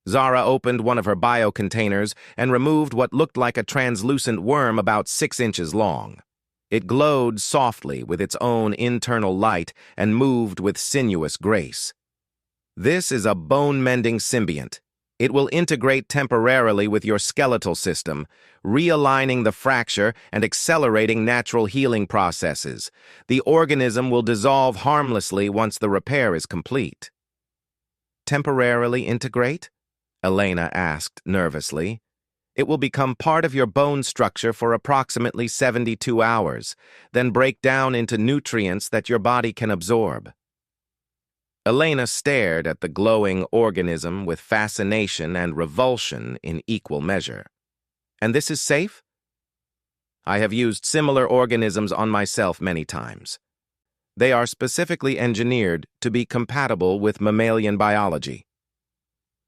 [SPEAKER 1] Zara opened one of her biocontainers and removed what looked like a translucent worm about 6 inches long. It glowed softly with its own internal light and moved with sinuous grace. This is a bone-mending symbiont. It will integrate temporarily with your skeletal system, realigning the fracture and accelerating natural healing processes. The organism will dissolve harmlessly once the repair is complete. Temporarily integrate? Elena asked nervously. It will become part of your bone structure for approximately 72 hours, then break down into nutrients that your body can absorb. Elena stared at the glowing organism with fascination and revulsion in equal measure. And this is safe? I have used similar organisms on myself many times. They are specifically engineered to be compatible with mammalian biology.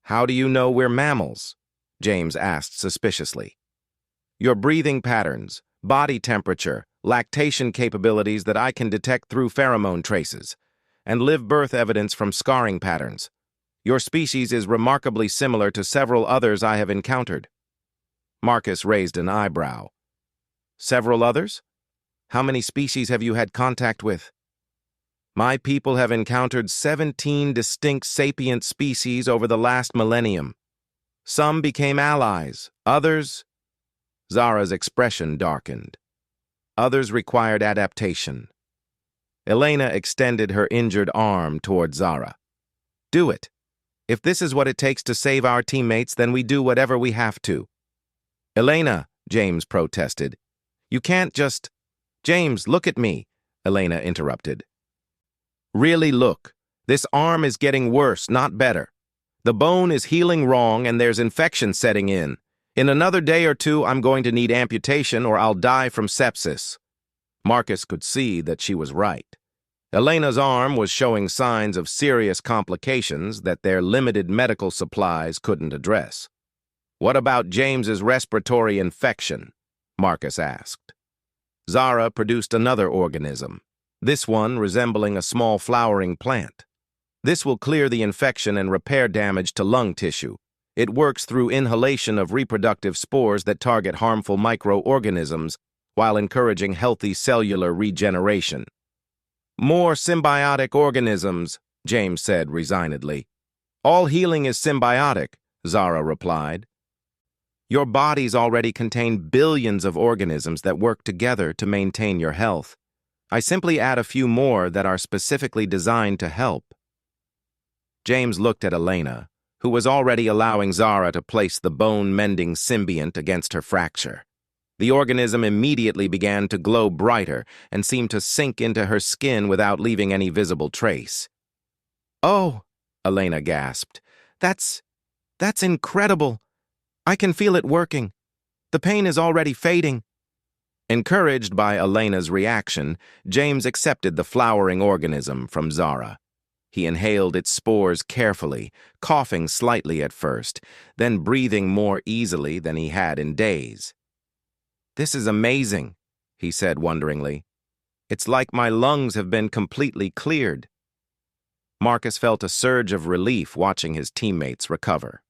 [SPEAKER 1] How do you know we're mammals? James asked suspiciously. Your breathing patterns, body temperature, lactation capabilities that I can detect through pheromone traces, and live birth evidence from scarring patterns. Your species is remarkably similar to several others I have encountered. Marcus raised an eyebrow. Several others? How many species have you had contact with? My people have encountered 17 distinct sapient species over the last millennium. Some became allies, others... Zara's expression darkened. Others required adaptation. Elena extended her injured arm toward Zara. Do it. If this is what it takes to save our teammates, then we do whatever we have to. Elena, James protested. You can't just... James, look at me, Elena interrupted. Really look. This arm is getting worse, not better. The bone is healing wrong and there's infection setting in. In another day or two, I'm going to need amputation or I'll die from sepsis. Marcus could see that she was right. Elena's arm was showing signs of serious complications that their limited medical supplies couldn't address. What about James's respiratory infection? Marcus asked. Zara produced another organism, this one resembling a small flowering plant. This will clear the infection and repair damage to lung tissue. It works through inhalation of reproductive spores that target harmful microorganisms while encouraging healthy cellular regeneration. More symbiotic organisms, James said resignedly. All healing is symbiotic, Zara replied. Your bodies already contain billions of organisms that work together to maintain your health. I simply add a few more that are specifically designed to help. James looked at Elena, who was already allowing Zara to place the bone-mending symbiont against her fracture. The organism immediately began to glow brighter and seemed to sink into her skin without leaving any visible trace. Oh, Elena gasped. That's incredible. I can feel it working. The pain is already fading. Encouraged by Elena's reaction, James accepted the flowering organism from Zara. He inhaled its spores carefully, coughing slightly at first, then breathing more easily than he had in days. This is amazing, he said wonderingly. It's like my lungs have been completely cleared. Marcus felt a surge of relief watching his teammates recover.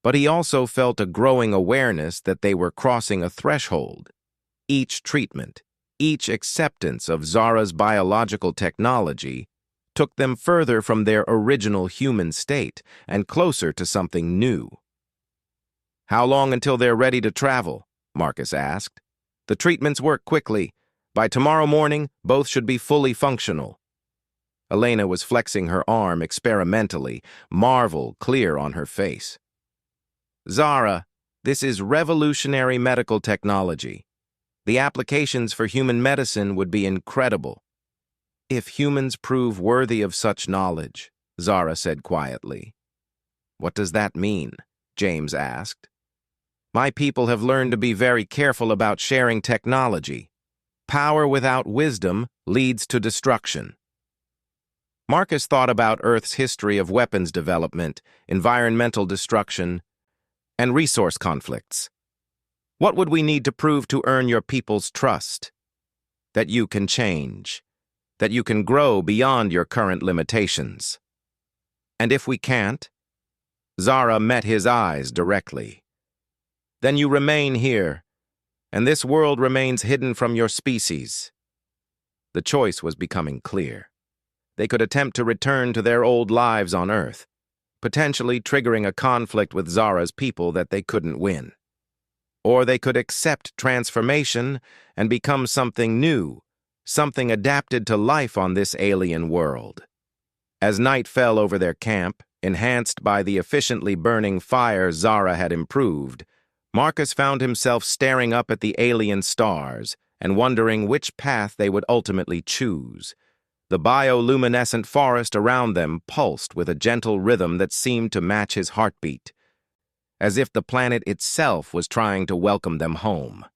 [SPEAKER 1] But he also felt a growing awareness that they were crossing a threshold. Each treatment, each acceptance of Zara's biological technology took them further from their original human state and closer to something new. "How long until they're ready to travel?" Marcus asked. "The treatments work quickly. By tomorrow morning, both should be fully functional." Elena was flexing her arm experimentally, marvel clear on her face. "Zara, this is revolutionary medical technology. The applications for human medicine would be incredible." "If humans prove worthy of such knowledge," Zara said quietly. "What does that mean?" James asked. "My people have learned to be very careful about sharing technology. Power without wisdom leads to destruction." Marcus thought about Earth's history of weapons development, environmental destruction, and resource conflicts. "What would we need to prove to earn your people's trust? That you can change, that you can grow beyond your current limitations. And if we can't?" Zara met his eyes directly. "Then you remain here, and this world remains hidden from your species." The choice was becoming clear. They could attempt to return to their old lives on Earth, potentially triggering a conflict with Zara's people that they couldn't win. Or they could accept transformation and become something new, something adapted to life on this alien world. As night fell over their camp, enhanced by the efficiently burning fire Zara had improved, Marcus found himself staring up at the alien stars and wondering which path they would ultimately choose. The bioluminescent forest around them pulsed with a gentle rhythm that seemed to match his heartbeat, as if the planet itself was trying to welcome them home.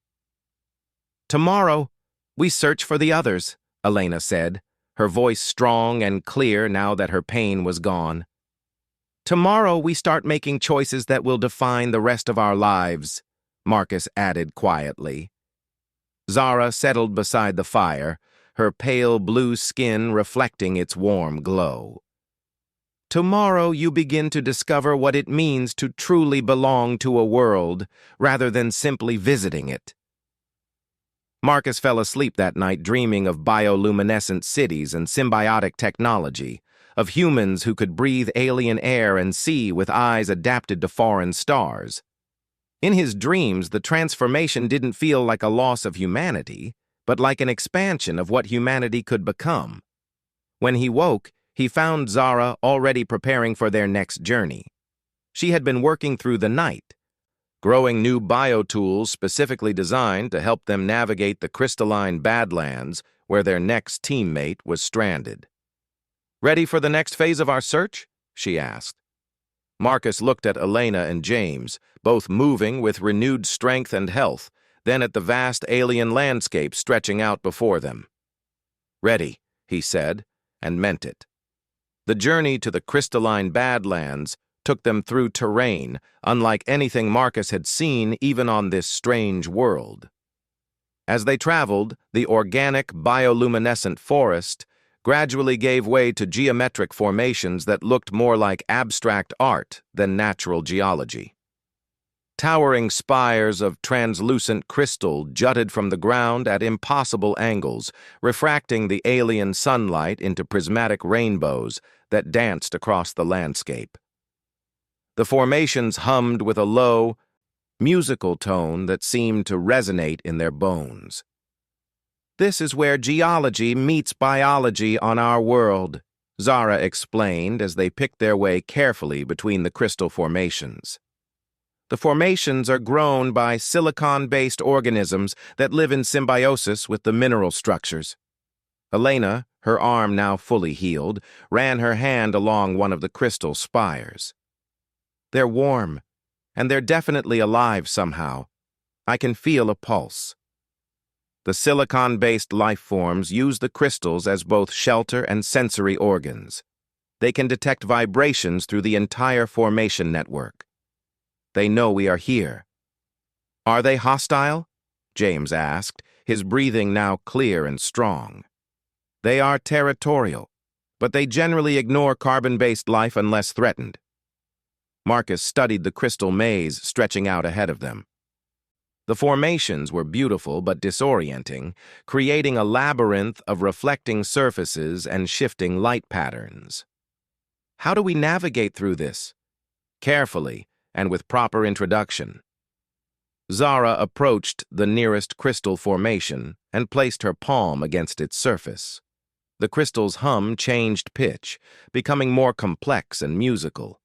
[SPEAKER 1] "Tomorrow, we search for the others," Elena said, her voice strong and clear now that her pain was gone. "Tomorrow, we start making choices that will define the rest of our lives," Marcus added quietly. Zara settled beside the fire, her pale blue skin reflecting its warm glow. "Tomorrow you begin to discover what it means to truly belong to a world, rather than simply visiting it." Marcus fell asleep that night dreaming of bioluminescent cities and symbiotic technology, of humans who could breathe alien air and see with eyes adapted to foreign stars. In his dreams, the transformation didn't feel like a loss of humanity, but like an expansion of what humanity could become. When he woke, he found Zara already preparing for their next journey. She had been working through the night, growing new biotools specifically designed to help them navigate the crystalline badlands where their next teammate was stranded. "Ready for the next phase of our search?" she asked. Marcus looked at Elena and James, both moving with renewed strength and health, then at the vast alien landscape stretching out before them. "Ready," he said, and meant it. The journey to the crystalline badlands took them through terrain unlike anything Marcus had seen even on this strange world. As they traveled, the organic bioluminescent forest gradually gave way to geometric formations that looked more like abstract art than natural geology. Towering spires of translucent crystal jutted from the ground at impossible angles, refracting the alien sunlight into prismatic rainbows that danced across the landscape. The formations hummed with a low, musical tone that seemed to resonate in their bones. "This is where geology meets biology on our world," Zara explained as they picked their way carefully between the crystal formations. "The formations are grown by silicon-based organisms that live in symbiosis with the mineral structures." Elena, her arm now fully healed, ran her hand along one of the crystal spires. "They're warm, and they're definitely alive somehow. I can feel a pulse." The silicon-based life forms use the crystals as both shelter and sensory organs. They can detect vibrations through the entire formation network. They know we are here. "Are they hostile?" James asked, his breathing now clear and strong. "They are territorial, but they generally ignore carbon-based life unless threatened." Marcus studied the crystal maze stretching out ahead of them. The formations were beautiful but disorienting, creating a labyrinth of reflecting surfaces and shifting light patterns. How do we navigate through this? Carefully and with proper introduction. Zara approached the nearest crystal formation and placed her palm against its surface. The crystal's hum changed pitch, becoming more complex and musical.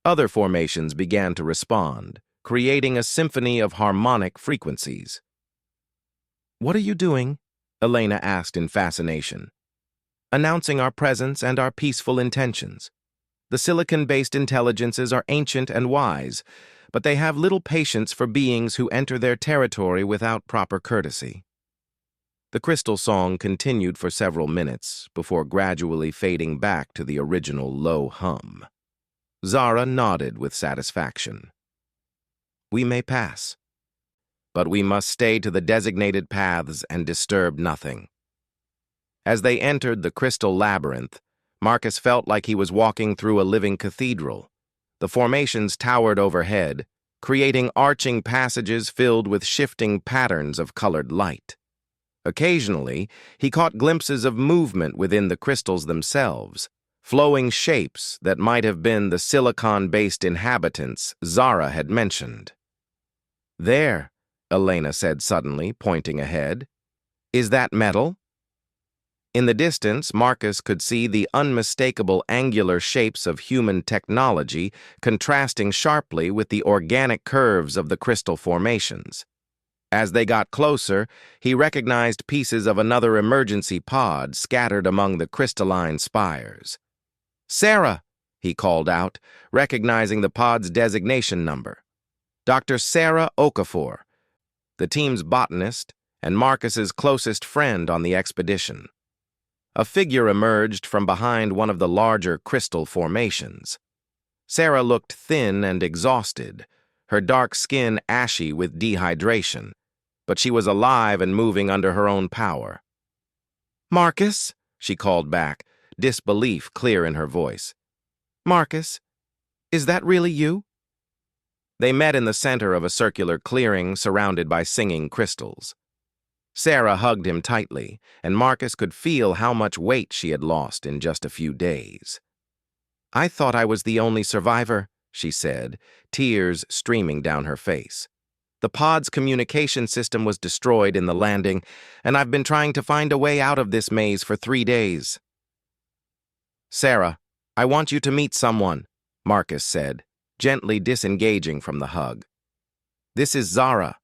[SPEAKER 1] Other formations began to respond, creating a symphony of harmonic frequencies. "What are you doing?" Elena asked in fascination. "Announcing our presence and our peaceful intentions. The silicon-based intelligences are ancient and wise, but they have little patience for beings who enter their territory without proper courtesy." The crystal song continued for several minutes before gradually fading back to the original low hum. Zara nodded with satisfaction. "We may pass, but we must stay to the designated paths and disturb nothing." As they entered the crystal labyrinth, Marcus felt like he was walking through a living cathedral. The formations towered overhead, creating arching passages filled with shifting patterns of colored light. Occasionally, he caught glimpses of movement within the crystals themselves, flowing shapes that might have been the silicon-based inhabitants Zara had mentioned. "There," Elena said suddenly, pointing ahead. "Is that metal?" In the distance, Marcus could see the unmistakable angular shapes of human technology contrasting sharply with the organic curves of the crystal formations. As they got closer, he recognized pieces of another emergency pod scattered among the crystalline spires. "Sarah," he called out, recognizing the pod's designation number. Dr. Sarah Okafor, the team's botanist and Marcus's closest friend on the expedition. A figure emerged from behind one of the larger crystal formations. Sarah looked thin and exhausted, her dark skin ashy with dehydration, but she was alive and moving under her own power. "Marcus," she called back, disbelief clear in her voice. "Marcus, is that really you?" They met in the center of a circular clearing surrounded by singing crystals. Sarah hugged him tightly, and Marcus could feel how much weight she had lost in just a few days. "I thought I was the only survivor," she said, tears streaming down her face. "The pod's communication system was destroyed in the landing, and I've been trying to find a way out of this maze for 3 days." "Sarah, I want you to meet someone," Marcus said, gently disengaging from the hug. "This is Zara.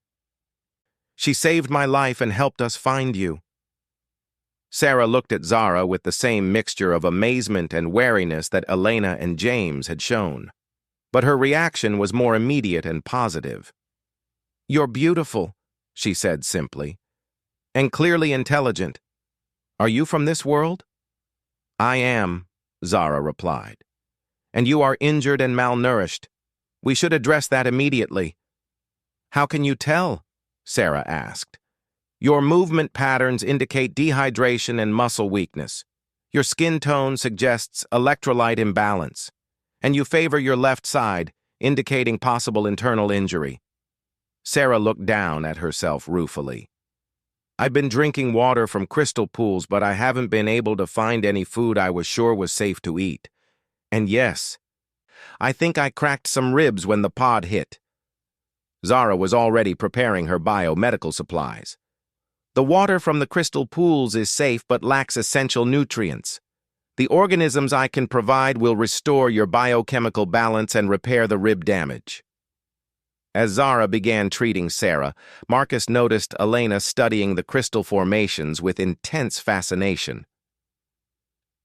[SPEAKER 1] She saved my life and helped us find you." Sarah looked at Zara with the same mixture of amazement and wariness that Elena and James had shown. But her reaction was more immediate and positive. "You're beautiful," she said simply, "and clearly intelligent. Are you from this world?" "I am," Zara replied. "And you are injured and malnourished. We should address that immediately." "How can you tell?" Sarah asked. "Your movement patterns indicate dehydration and muscle weakness. Your skin tone suggests electrolyte imbalance. And you favor your left side, indicating possible internal injury." Sarah looked down at herself ruefully. "I've been drinking water from crystal pools, but I haven't been able to find any food I was sure was safe to eat. And yes, I think I cracked some ribs when the pod hit." Zara was already preparing her biomedical supplies. "The water from the crystal pools is safe but lacks essential nutrients. The organisms I can provide will restore your biochemical balance and repair the rib damage." As Zara began treating Sarah, Marcus noticed Elena studying the crystal formations with intense fascination.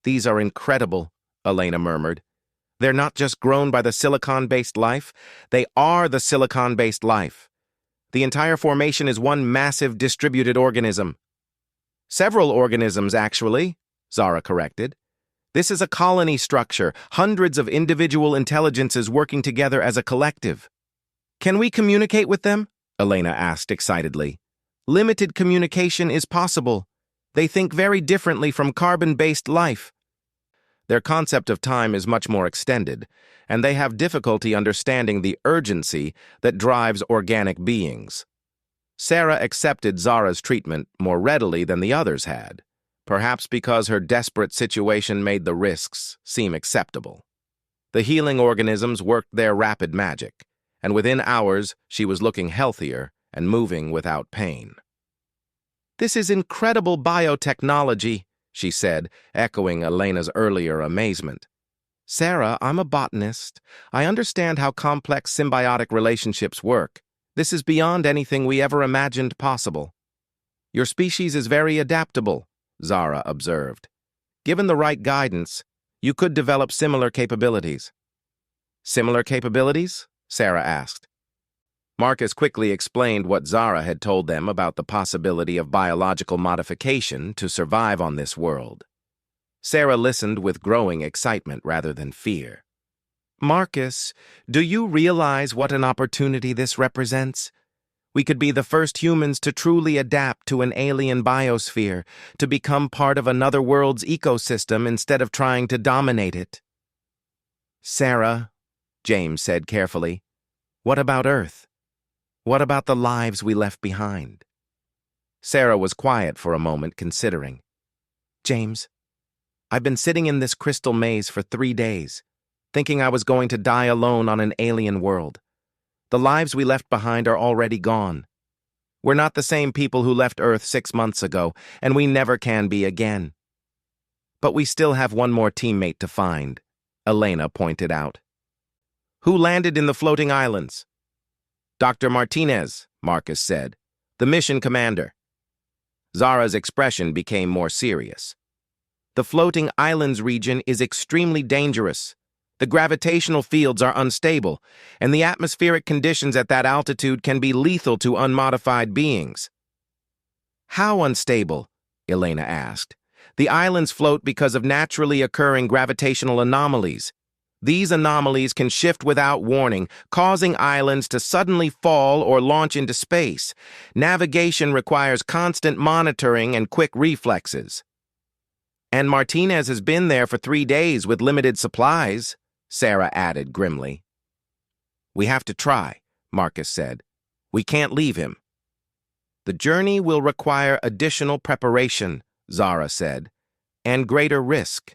[SPEAKER 1] "These are incredible," Elena murmured. "They're not just grown by the silicon-based life, they are the silicon-based life. The entire formation is one massive distributed organism." "Several organisms, actually," Zara corrected. "This is a colony structure, hundreds of individual intelligences working together as a collective." "Can we communicate with them?" Elena asked excitedly. "Limited communication is possible. They think very differently from carbon-based life. Their concept of time is much more extended, and they have difficulty understanding the urgency that drives organic beings. Sarah accepted Zara's treatment more readily than the others had, perhaps because her desperate situation made the risks seem acceptable. The healing organisms worked their rapid magic, and within hours she was looking healthier and moving without pain. "This is incredible biotechnology," she said, echoing Elena's earlier amazement. "Sarah, I'm a botanist. I understand how complex symbiotic relationships work. This is beyond anything we ever imagined possible." "Your species is very adaptable," Zara observed. "Given the right guidance, you could develop similar capabilities." "Similar capabilities?" Sarah asked. Marcus quickly explained what Zara had told them about the possibility of biological modification to survive on this world. Sarah listened with growing excitement rather than fear. "Marcus, do you realize what an opportunity this represents? We could be the first humans to truly adapt to an alien biosphere, to become part of another world's ecosystem instead of trying to dominate it." "Sarah," James said carefully, "what about Earth? What about the lives we left behind?" Sarah was quiet for a moment, considering. "James, I've been sitting in this crystal maze for 3 days, thinking I was going to die alone on an alien world. The lives we left behind are already gone. We're not the same people who left Earth 6 months ago, and we never can be again. But we still have one more teammate to find," Elena pointed out. "Who landed in the floating islands?" "Dr. Martinez," Marcus said, "the mission commander." Zara's expression became more serious. "The floating islands region is extremely dangerous. The gravitational fields are unstable, and the atmospheric conditions at that altitude can be lethal to unmodified beings." "How unstable?" Elena asked. "The islands float because of naturally occurring gravitational anomalies. These anomalies can shift without warning, causing islands to suddenly fall or launch into space. Navigation requires constant monitoring and quick reflexes." "And Martinez has been there for 3 days with limited supplies," Sarah added grimly. "We have to try," Marcus said. "We can't leave him." "The journey will require additional preparation," Zara said, "and greater risk.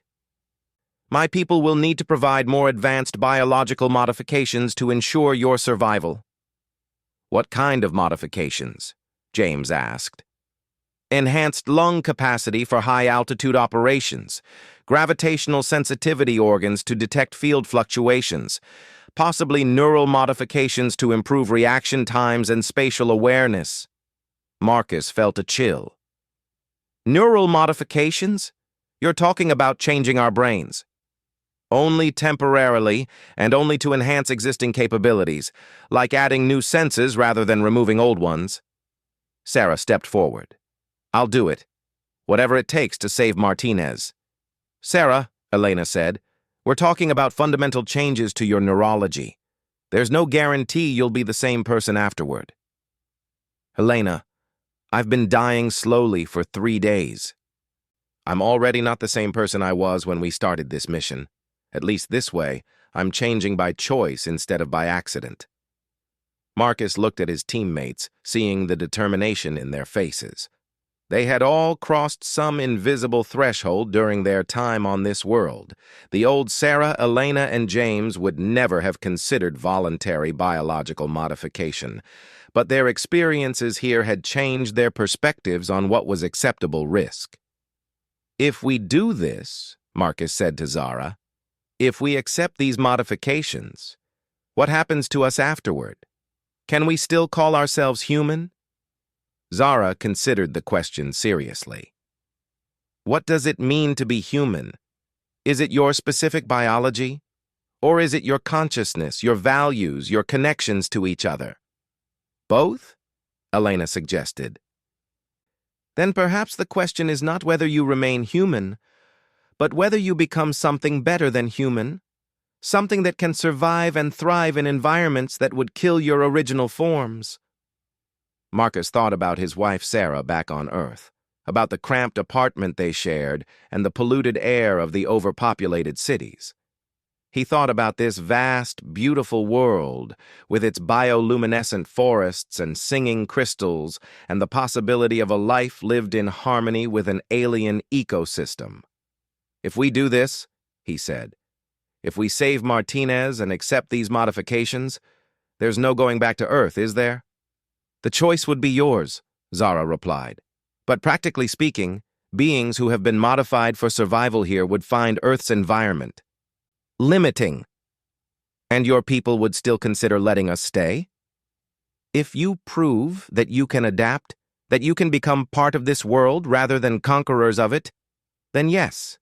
[SPEAKER 1] My people will need to provide more advanced biological modifications to ensure your survival." "What kind of modifications?" James asked. "Enhanced lung capacity for high-altitude operations, gravitational sensitivity organs to detect field fluctuations, possibly neural modifications to improve reaction times and spatial awareness." Marcus felt a chill. "Neural modifications? You're talking about changing our brains." "Only temporarily, and only to enhance existing capabilities, like adding new senses rather than removing old ones." Sarah stepped forward. "I'll do it. Whatever it takes to save Martinez." "Sarah," Elena said, "we're talking about fundamental changes to your neurology. There's no guarantee you'll be the same person afterward." "Elena, I've been dying slowly for 3 days. I'm already not the same person I was when we started this mission. At least this way, I'm changing by choice instead of by accident." Marcus looked at his teammates, seeing the determination in their faces. They had all crossed some invisible threshold during their time on this world. The old Sarah, Elena, and James would never have considered voluntary biological modification, but their experiences here had changed their perspectives on what was acceptable risk. "If we do this," Marcus said to Zara, "if we accept these modifications, what happens to us afterward? Can we still call ourselves human?" Zara considered the question seriously. "What does it mean to be human? Is it your specific biology? Or is it your consciousness, your values, your connections to each other?" "Both?" Elena suggested. "Then perhaps the question is not whether you remain human, but whether you become something better than human, something that can survive and thrive in environments that would kill your original forms." Marcus thought about his wife Sarah back on Earth, about the cramped apartment they shared and the polluted air of the overpopulated cities. He thought about this vast, beautiful world, with its bioluminescent forests and singing crystals, and the possibility of a life lived in harmony with an alien ecosystem. "If we do this," he said, "if we save Martinez and accept these modifications, there's no going back to Earth, is there?" "The choice would be yours," Zara replied. "But practically speaking, beings who have been modified for survival here would find Earth's environment limiting. And your people would still consider letting us stay? If you prove that you can adapt, that you can become part of this world rather than conquerors of it, then yes,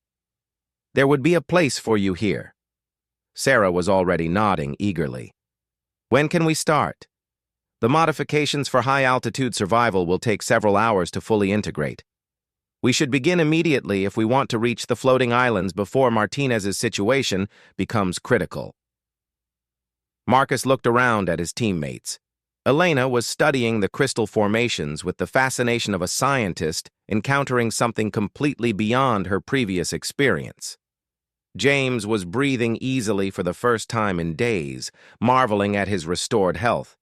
[SPEAKER 1] there would be a place for you here." Sarah was already nodding eagerly. "When can we start?" "The modifications for high-altitude survival will take several hours to fully integrate. We should begin immediately if we want to reach the floating islands before Martinez's situation becomes critical." Marcus looked around at his teammates. Elena was studying the crystal formations with the fascination of a scientist encountering something completely beyond her previous experience. James was breathing easily for the first time in days, marveling at his restored health.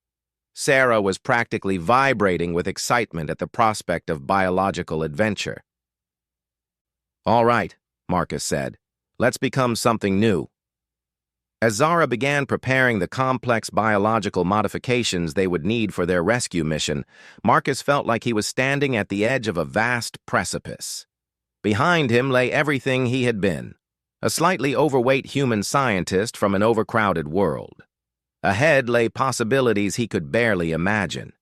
[SPEAKER 1] Sarah was practically vibrating with excitement at the prospect of biological adventure. "All right," Marcus said. "Let's become something new." As Zara began preparing the complex biological modifications they would need for their rescue mission, Marcus felt like he was standing at the edge of a vast precipice. Behind him lay everything he had been, a slightly overweight human scientist from an overcrowded world. Ahead lay possibilities he could barely imagine.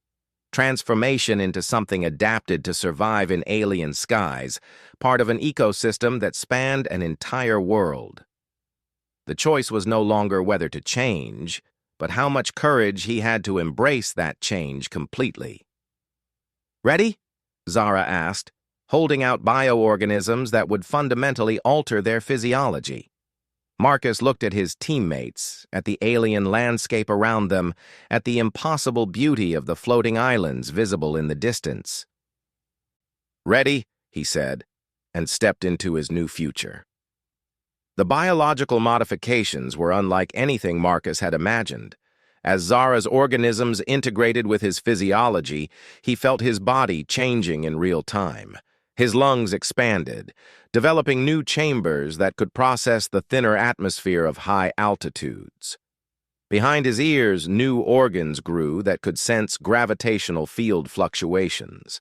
[SPEAKER 1] Transformation into something adapted to survive in alien skies, part of an ecosystem that spanned an entire world. The choice was no longer whether to change, but how much courage he had to embrace that change completely. "Ready?" Zara asked, holding out bioorganisms that would fundamentally alter their physiology. Marcus looked at his teammates, at the alien landscape around them, at the impossible beauty of the floating islands visible in the distance. "Ready," he said, and stepped into his new future. The biological modifications were unlike anything Marcus had imagined. As Zara's organisms integrated with his physiology, he felt his body changing in real time. His lungs expanded, developing new chambers that could process the thinner atmosphere of high altitudes. Behind his ears, new organs grew that could sense gravitational field fluctuations.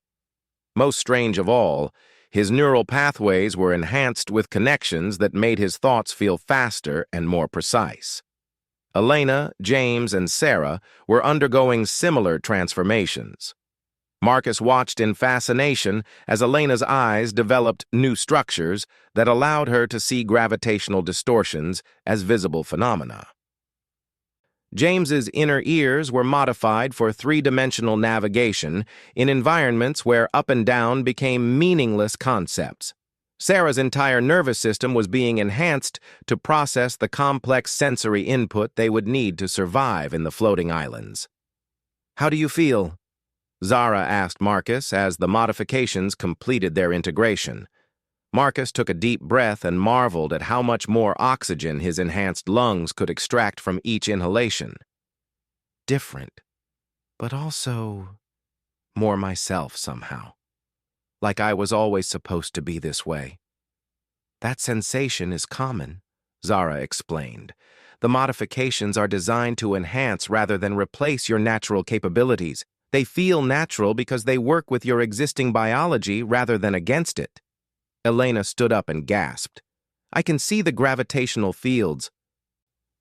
[SPEAKER 1] Most strange of all, his neural pathways were enhanced with connections that made his thoughts feel faster and more precise. Elena, James, and Sarah were undergoing similar transformations. Marcus watched in fascination as Elena's eyes developed new structures that allowed her to see gravitational distortions as visible phenomena. James's inner ears were modified for three-dimensional navigation in environments where up and down became meaningless concepts. Sarah's entire nervous system was being enhanced to process the complex sensory input they would need to survive in the floating islands. "How do you feel?" Zara asked Marcus as the modifications completed their integration. Marcus took a deep breath and marveled at how much more oxygen his enhanced lungs could extract from each inhalation. "Different, but also more myself somehow. Like I was always supposed to be this way." "That sensation is common," Zara explained. "The modifications are designed to enhance rather than replace your natural capabilities. They feel natural because they work with your existing biology rather than against it." Elena stood up and gasped. "I can see the gravitational fields.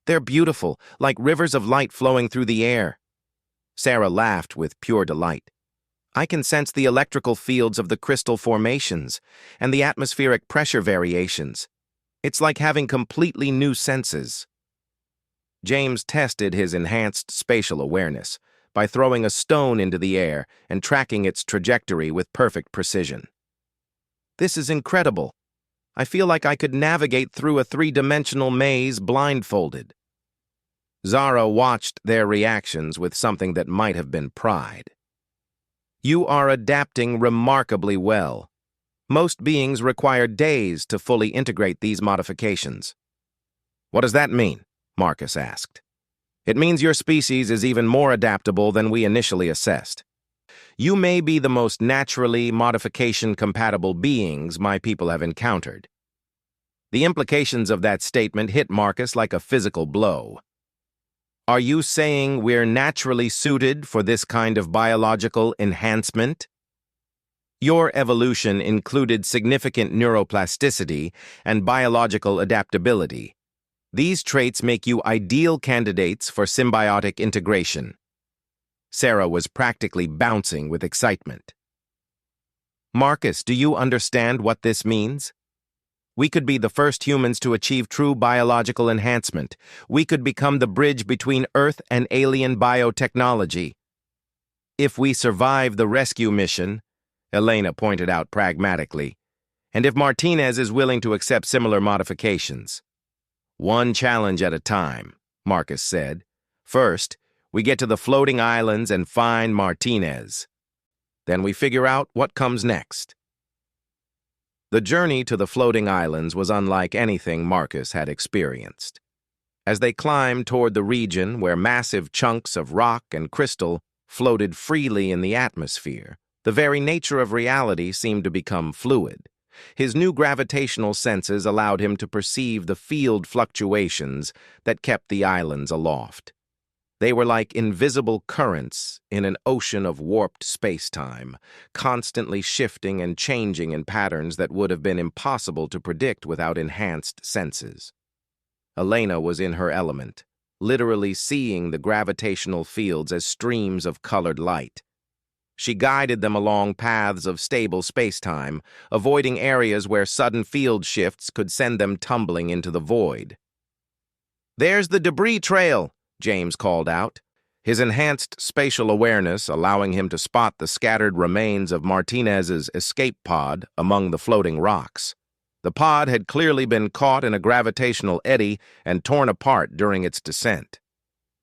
[SPEAKER 1] They're beautiful, like rivers of light flowing through the air." Sarah laughed with pure delight. "I can sense the electrical fields of the crystal formations and the atmospheric pressure variations. It's like having completely new senses." James tested his enhanced spatial awareness by throwing a stone into the air and tracking its trajectory with perfect precision. "This is incredible. I feel like I could navigate through a three-dimensional maze blindfolded." Zara watched their reactions with something that might have been pride. "You are adapting remarkably well. Most beings require days to fully integrate these modifications." What does that mean? Marcus asked. It means your species is even more adaptable than we initially assessed. You may be the most naturally modification-compatible beings my people have encountered. The implications of that statement hit Marcus like a physical blow. Are you saying we're naturally suited for this kind of biological enhancement? Your evolution included significant neuroplasticity and biological adaptability. These traits make you ideal candidates for symbiotic integration. Sarah was practically bouncing with excitement. Marcus, do you understand what this means? We could be the first humans to achieve true biological enhancement. We could become the bridge between Earth and alien biotechnology. If we survive the rescue mission, Elena pointed out pragmatically, and if Martinez is willing to accept similar modifications. One challenge at a time, Marcus said. First, we get to the floating islands and find Martinez. Then we figure out what comes next. The journey to the floating islands was unlike anything Marcus had experienced. As they climbed toward the region where massive chunks of rock and crystal floated freely in the atmosphere, the very nature of reality seemed to become fluid. His new gravitational senses allowed him to perceive the field fluctuations that kept the islands aloft. They were like invisible currents in an ocean of warped space-time, constantly shifting and changing in patterns that would have been impossible to predict without enhanced senses. Elena was in her element, literally seeing the gravitational fields as streams of colored light. She guided them along paths of stable space-time, avoiding areas where sudden field shifts could send them tumbling into the void. "There's the debris trail," James called out, his enhanced spatial awareness allowing him to spot the scattered remains of Martinez's escape pod among the floating rocks. The pod had clearly been caught in a gravitational eddy and torn apart during its descent.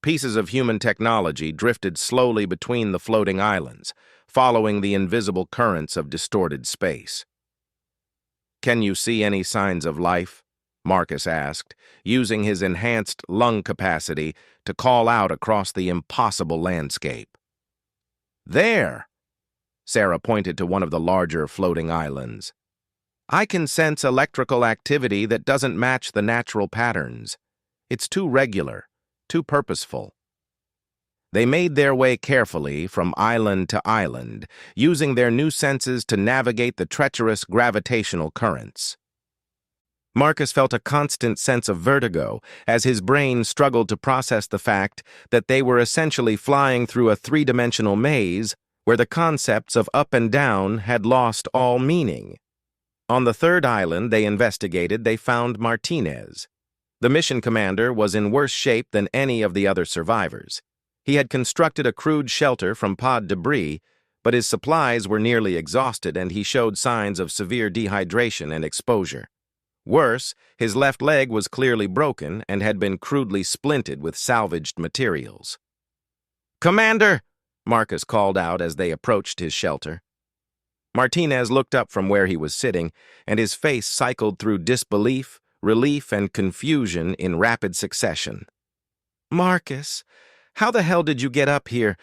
[SPEAKER 1] Pieces of human technology drifted slowly between the floating islands, following the invisible currents of distorted space. "Can you see any signs of life?" Marcus asked, using his enhanced lung capacity to call out across the impossible landscape. "There!" Sarah pointed to one of the larger floating islands. "I can sense electrical activity that doesn't match the natural patterns. It's too regular, too purposeful." They made their way carefully from island to island, using their new senses to navigate the treacherous gravitational currents. Marcus felt a constant sense of vertigo as his brain struggled to process the fact that they were essentially flying through a three-dimensional maze where the concepts of up and down had lost all meaning. On the third island they investigated, they found Martinez. The mission commander was in worse shape than any of the other survivors. He had constructed a crude shelter from pod debris, but his supplies were nearly exhausted and he showed signs of severe dehydration and exposure. Worse, his left leg was clearly broken and had been crudely splinted with salvaged materials. "Commander!" Marcus called out as they approached his shelter. Martinez looked up from where he was sitting, and his face cycled through disbelief, relief, and confusion in rapid succession. "Marcus, how the hell did you get up here?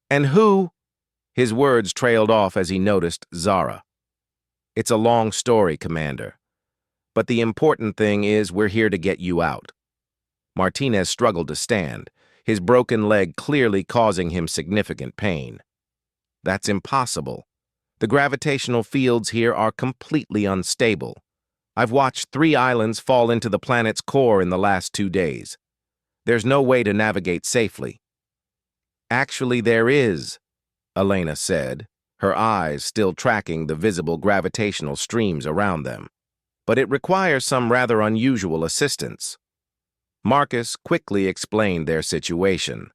[SPEAKER 1] And who?" His words trailed off as he noticed Zara. "It's a long story, Commander. But the important thing is we're here to get you out." Martinez struggled to stand, his broken leg clearly causing him significant pain. "That's impossible. The gravitational fields here are completely unstable. I've watched 3 islands fall into the planet's core in the last 2 days. There's no way to navigate safely." "Actually, there is," Elena said, her eyes still tracking the visible gravitational streams around them. "But it requires some rather unusual assistance." Marcus quickly explained their situation.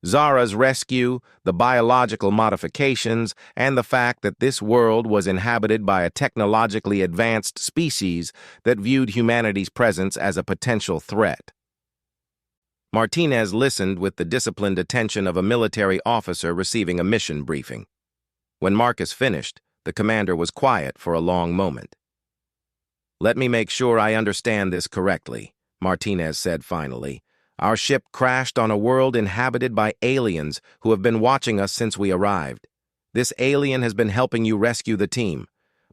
[SPEAKER 1] Zara's rescue, the biological modifications, and the fact that this world was inhabited by a technologically advanced species that viewed humanity's presence as a potential threat. Martinez listened with the disciplined attention of a military officer receiving a mission briefing. When Marcus finished, the commander was quiet for a long moment. "Let me make sure I understand this correctly," Martinez said finally. "Our ship crashed on a world inhabited by aliens who have been watching us since we arrived. This alien has been helping you rescue the team,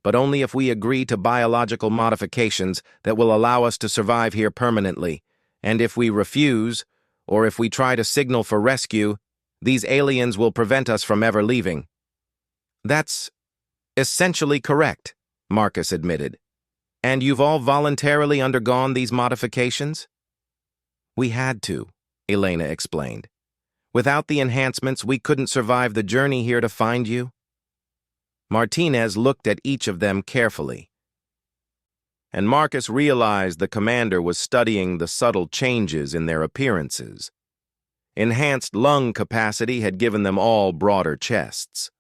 [SPEAKER 1] but only if we agree to biological modifications that will allow us to survive here permanently. And if we refuse, or if we try to signal for rescue, these aliens will prevent us from ever leaving." "That's essentially correct," Marcus admitted. "And you've all voluntarily undergone these modifications?" "We had to," Elena explained. "Without the enhancements, we couldn't survive the journey here to find you." Martinez looked at each of them carefully, and Marcus realized the commander was studying the subtle changes in their appearances. Enhanced lung capacity had given them all broader chests.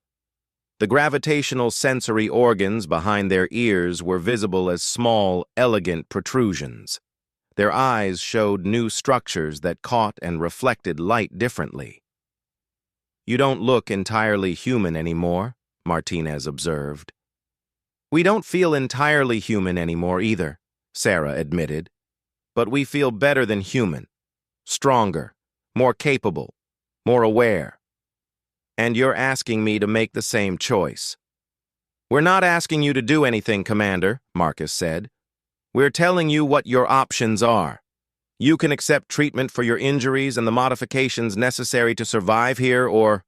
[SPEAKER 1] The gravitational sensory organs behind their ears were visible as small, elegant protrusions. Their eyes showed new structures that caught and reflected light differently. "You don't look entirely human anymore," Martinez observed. "We don't feel entirely human anymore either," Sarah admitted. "But we feel better than human, stronger, more capable, more aware. And you're asking me to make the same choice." "We're not asking you to do anything, Commander," Marcus said. "We're telling you what your options are. You can accept treatment for your injuries and the modifications necessary to survive here, or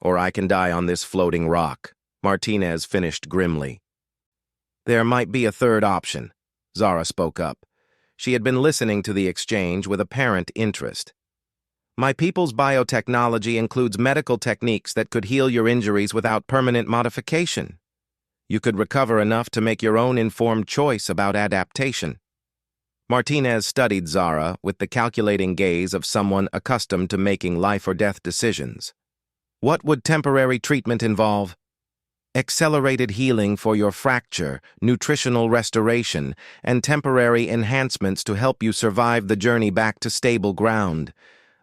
[SPEAKER 1] I can die on this floating rock," Martinez finished grimly. "There might be a third option," Zara spoke up. She had been listening to the exchange with apparent interest. "My people's biotechnology includes medical techniques that could heal your injuries without permanent modification. You could recover enough to make your own informed choice about adaptation." Martinez studied Zara with the calculating gaze of someone accustomed to making life-or-death decisions. "What would temporary treatment involve?" "Accelerated healing for your fracture, nutritional restoration, and temporary enhancements to help you survive the journey back to stable ground.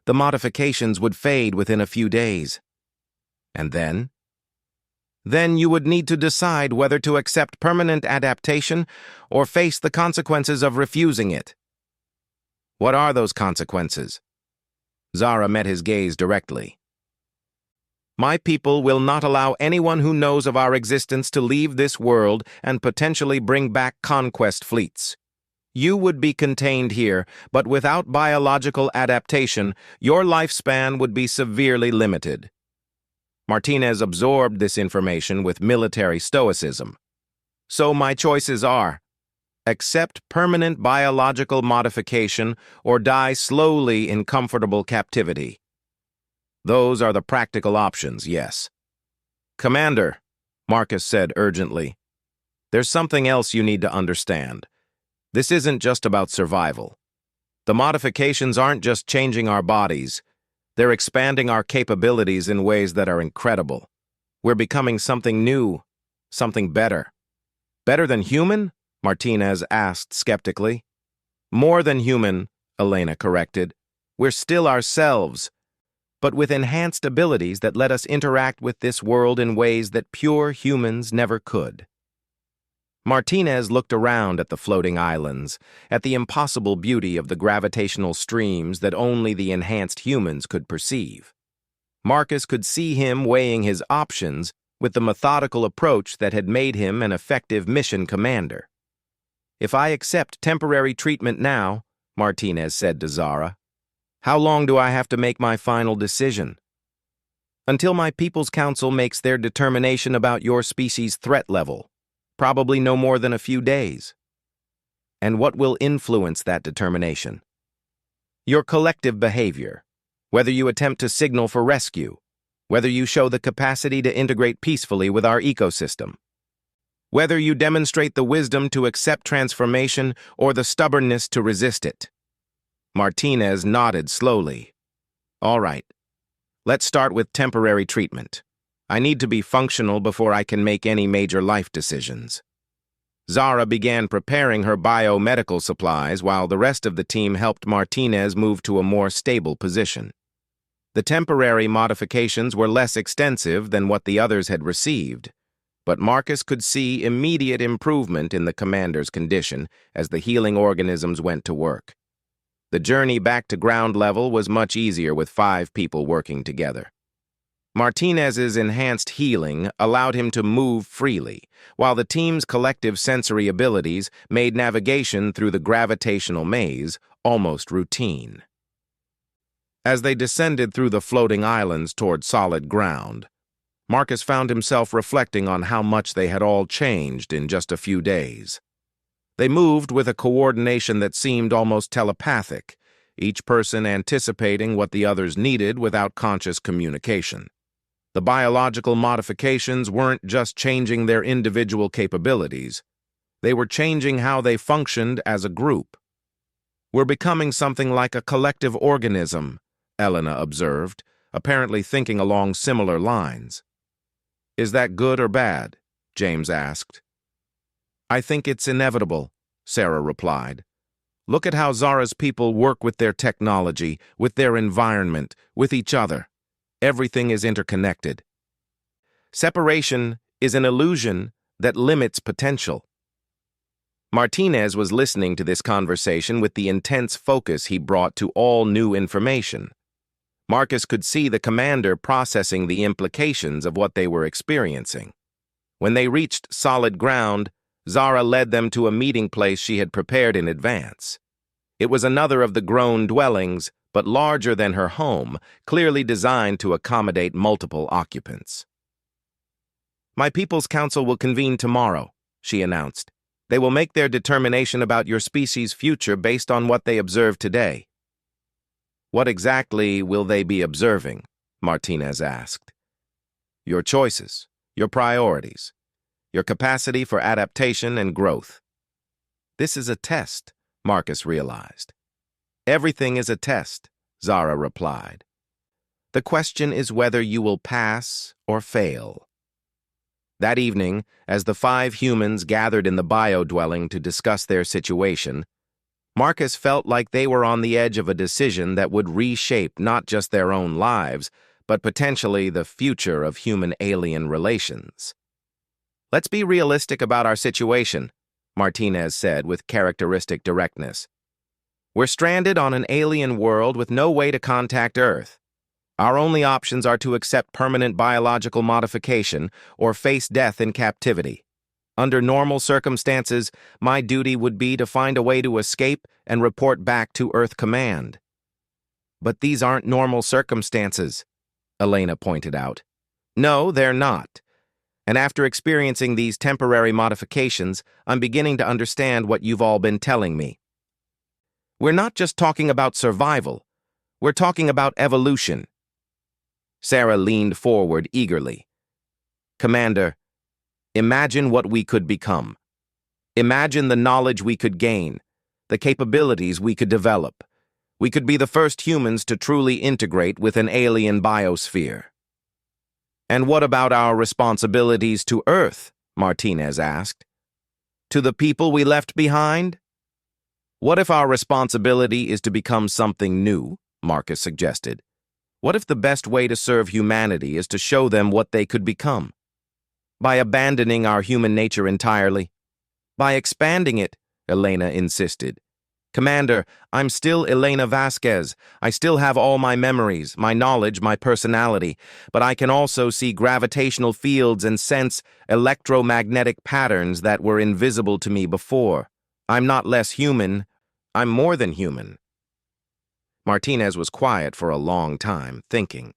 [SPEAKER 1] The modifications would fade within a few days." "And then?" "Then you would need to decide whether to accept permanent adaptation or face the consequences of refusing it." "What are those consequences?" Zara met his gaze directly. "My people will not allow anyone who knows of our existence to leave this world and potentially bring back conquest fleets. You would be contained here, but without biological adaptation, your lifespan would be severely limited." Martinez absorbed this information with military stoicism. "So my choices are: accept permanent biological modification or die slowly in comfortable captivity. Those are the practical options, yes." "Commander," Marcus said urgently, "there's something else you need to understand. This isn't just about survival. The modifications aren't just changing our bodies. They're expanding our capabilities in ways that are incredible. We're becoming something new, something better." "Better than human?" Martinez asked skeptically. "More than human," Elena corrected. "We're still ourselves, but with enhanced abilities that let us interact with this world in ways that pure humans never could." Martinez looked around at the floating islands, at the impossible beauty of the gravitational streams that only the enhanced humans could perceive. Marcus could see him weighing his options with the methodical approach that had made him an effective mission commander. "If I accept temporary treatment now," Martinez said to Zara, "how long do I have to make my final decision?" "Until my People's Council makes their determination about your species' threat level. Probably no more than a few days." "And what will influence that determination?" "Your collective behavior. Whether you attempt to signal for rescue. Whether you show the capacity to integrate peacefully with our ecosystem. Whether you demonstrate the wisdom to accept transformation or the stubbornness to resist it." Martinez nodded slowly. "All right. Let's start with temporary treatment. I need to be functional before I can make any major life decisions." Zara began preparing her biomedical supplies while the rest of the team helped Martinez move to a more stable position. The temporary modifications were less extensive than what the others had received, but Marcus could see immediate improvement in the commander's condition as the healing organisms went to work. The journey back to ground level was much easier with 5 people working together. Martinez's enhanced healing allowed him to move freely, while the team's collective sensory abilities made navigation through the gravitational maze almost routine. As they descended through the floating islands toward solid ground, Marcus found himself reflecting on how much they had all changed in just a few days. They moved with a coordination that seemed almost telepathic, each person anticipating what the others needed without conscious communication. The biological modifications weren't just changing their individual capabilities, they were changing how they functioned as a group. "We're becoming something like a collective organism," Elena observed, apparently thinking along similar lines. "Is that good or bad?" James asked. "I think it's inevitable," Sarah replied. "Look at how Zara's people work with their technology, with their environment, with each other. Everything is interconnected. Separation is an illusion that limits potential." Martinez was listening to this conversation with the intense focus he brought to all new information. Marcus could see the commander processing the implications of what they were experiencing. When they reached solid ground, Zara led them to a meeting place she had prepared in advance. It was another of the grown dwellings, but larger than her home, clearly designed to accommodate multiple occupants. "My People's Council will convene tomorrow," she announced. "They will make their determination about your species' future based on what they observe today." "What exactly will they be observing?" Martinez asked. "Your choices, your priorities, your capacity for adaptation and growth." "This is a test," Marcus realized. "Everything is a test," Zara replied. "The question is whether you will pass or fail." That evening, as the 5 humans gathered in the bio-dwelling to discuss their situation, Marcus felt like they were on the edge of a decision that would reshape not just their own lives, but potentially the future of human-alien relations. "Let's be realistic about our situation," Martinez said with characteristic directness. "We're stranded on an alien world with no way to contact Earth. Our only options are to accept permanent biological modification or face death in captivity. Under normal circumstances, my duty would be to find a way to escape and report back to Earth Command." "But these aren't normal circumstances," Elena pointed out. "No, they're not. And after experiencing these temporary modifications, I'm beginning to understand what you've all been telling me. We're not just talking about survival. We're talking about evolution." Sarah leaned forward eagerly. "Commander, imagine what we could become. Imagine the knowledge we could gain, the capabilities we could develop. We could be the first humans to truly integrate with an alien biosphere." "And what about our responsibilities to Earth?" Martinez asked. "To the people we left behind?" "What if our responsibility is to become something new?" Marcus suggested. "What if the best way to serve humanity is to show them what they could become? By abandoning our human nature entirely? By expanding it," Elena insisted. "Commander, I'm still Elena Vasquez. I still have all my memories, my knowledge, my personality, but I can also see gravitational fields and sense electromagnetic patterns that were invisible to me before. I'm not less human. I'm more than human." Martinez was quiet for a long time, thinking.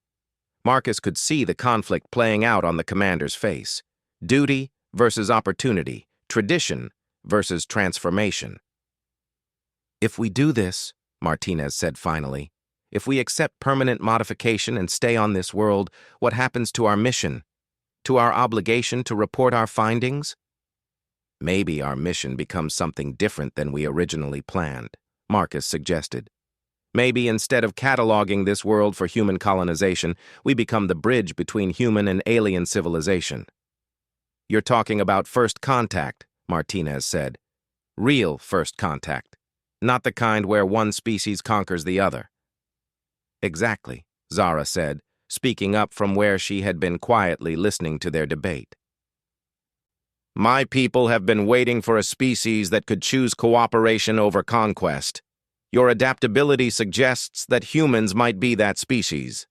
[SPEAKER 1] Marcus could see the conflict playing out on the commander's face. Duty versus opportunity, tradition versus transformation. "If we do this," Martinez said finally, "if we accept permanent modification and stay on this world, what happens to our mission? To our obligation to report our findings?" "Maybe our mission becomes something different than we originally planned," Marcus suggested. "Maybe instead of cataloging this world for human colonization, we become the bridge between human and alien civilization." "You're talking about first contact," Martinez said. "Real first contact. Not the kind where one species conquers the other." "Exactly," Zara said, speaking up from where she had been quietly listening to their debate. "My people have been waiting for a species that could choose cooperation over conquest," Your adaptability suggests that humans might be that species.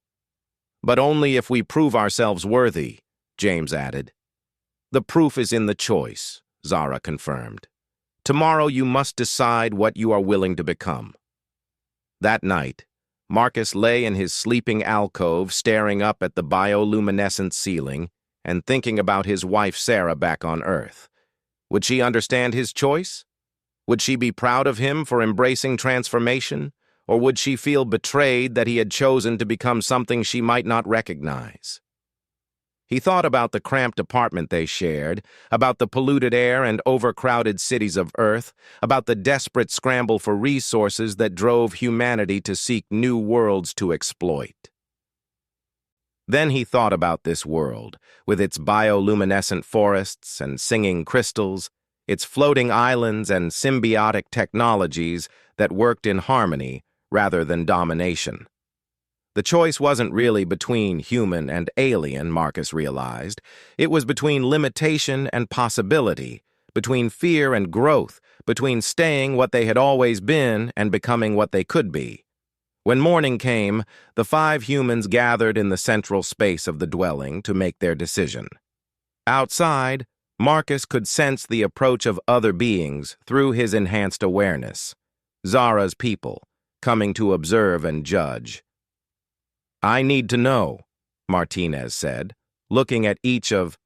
[SPEAKER 1] But only if we prove ourselves worthy, James added. The proof is in the choice, Zara confirmed. Tomorrow you must decide what you are willing to become. That night, Marcus lay in his sleeping alcove staring up at the bioluminescent ceiling and thinking about his wife Sarah back on Earth. Would she understand his choice? Would she be proud of him for embracing transformation? Or would she feel betrayed that he had chosen to become something she might not recognize? He thought about the cramped apartment they shared, about the polluted air and overcrowded cities of Earth, about the desperate scramble for resources that drove humanity to seek new worlds to exploit. Then he thought about this world, with its bioluminescent forests and singing crystals, its floating islands and symbiotic technologies that worked in harmony rather than domination. The choice wasn't really between human and alien, Marcus realized. It was between limitation and possibility, between fear and growth, between staying what they had always been and becoming what they could be. When morning came, the 5 humans gathered in the central space of the dwelling to make their decision. Outside, Marcus could sense the approach of other beings through his enhanced awareness. Zara's people, coming to observe and judge. "I need to know," Martinez said, looking at each of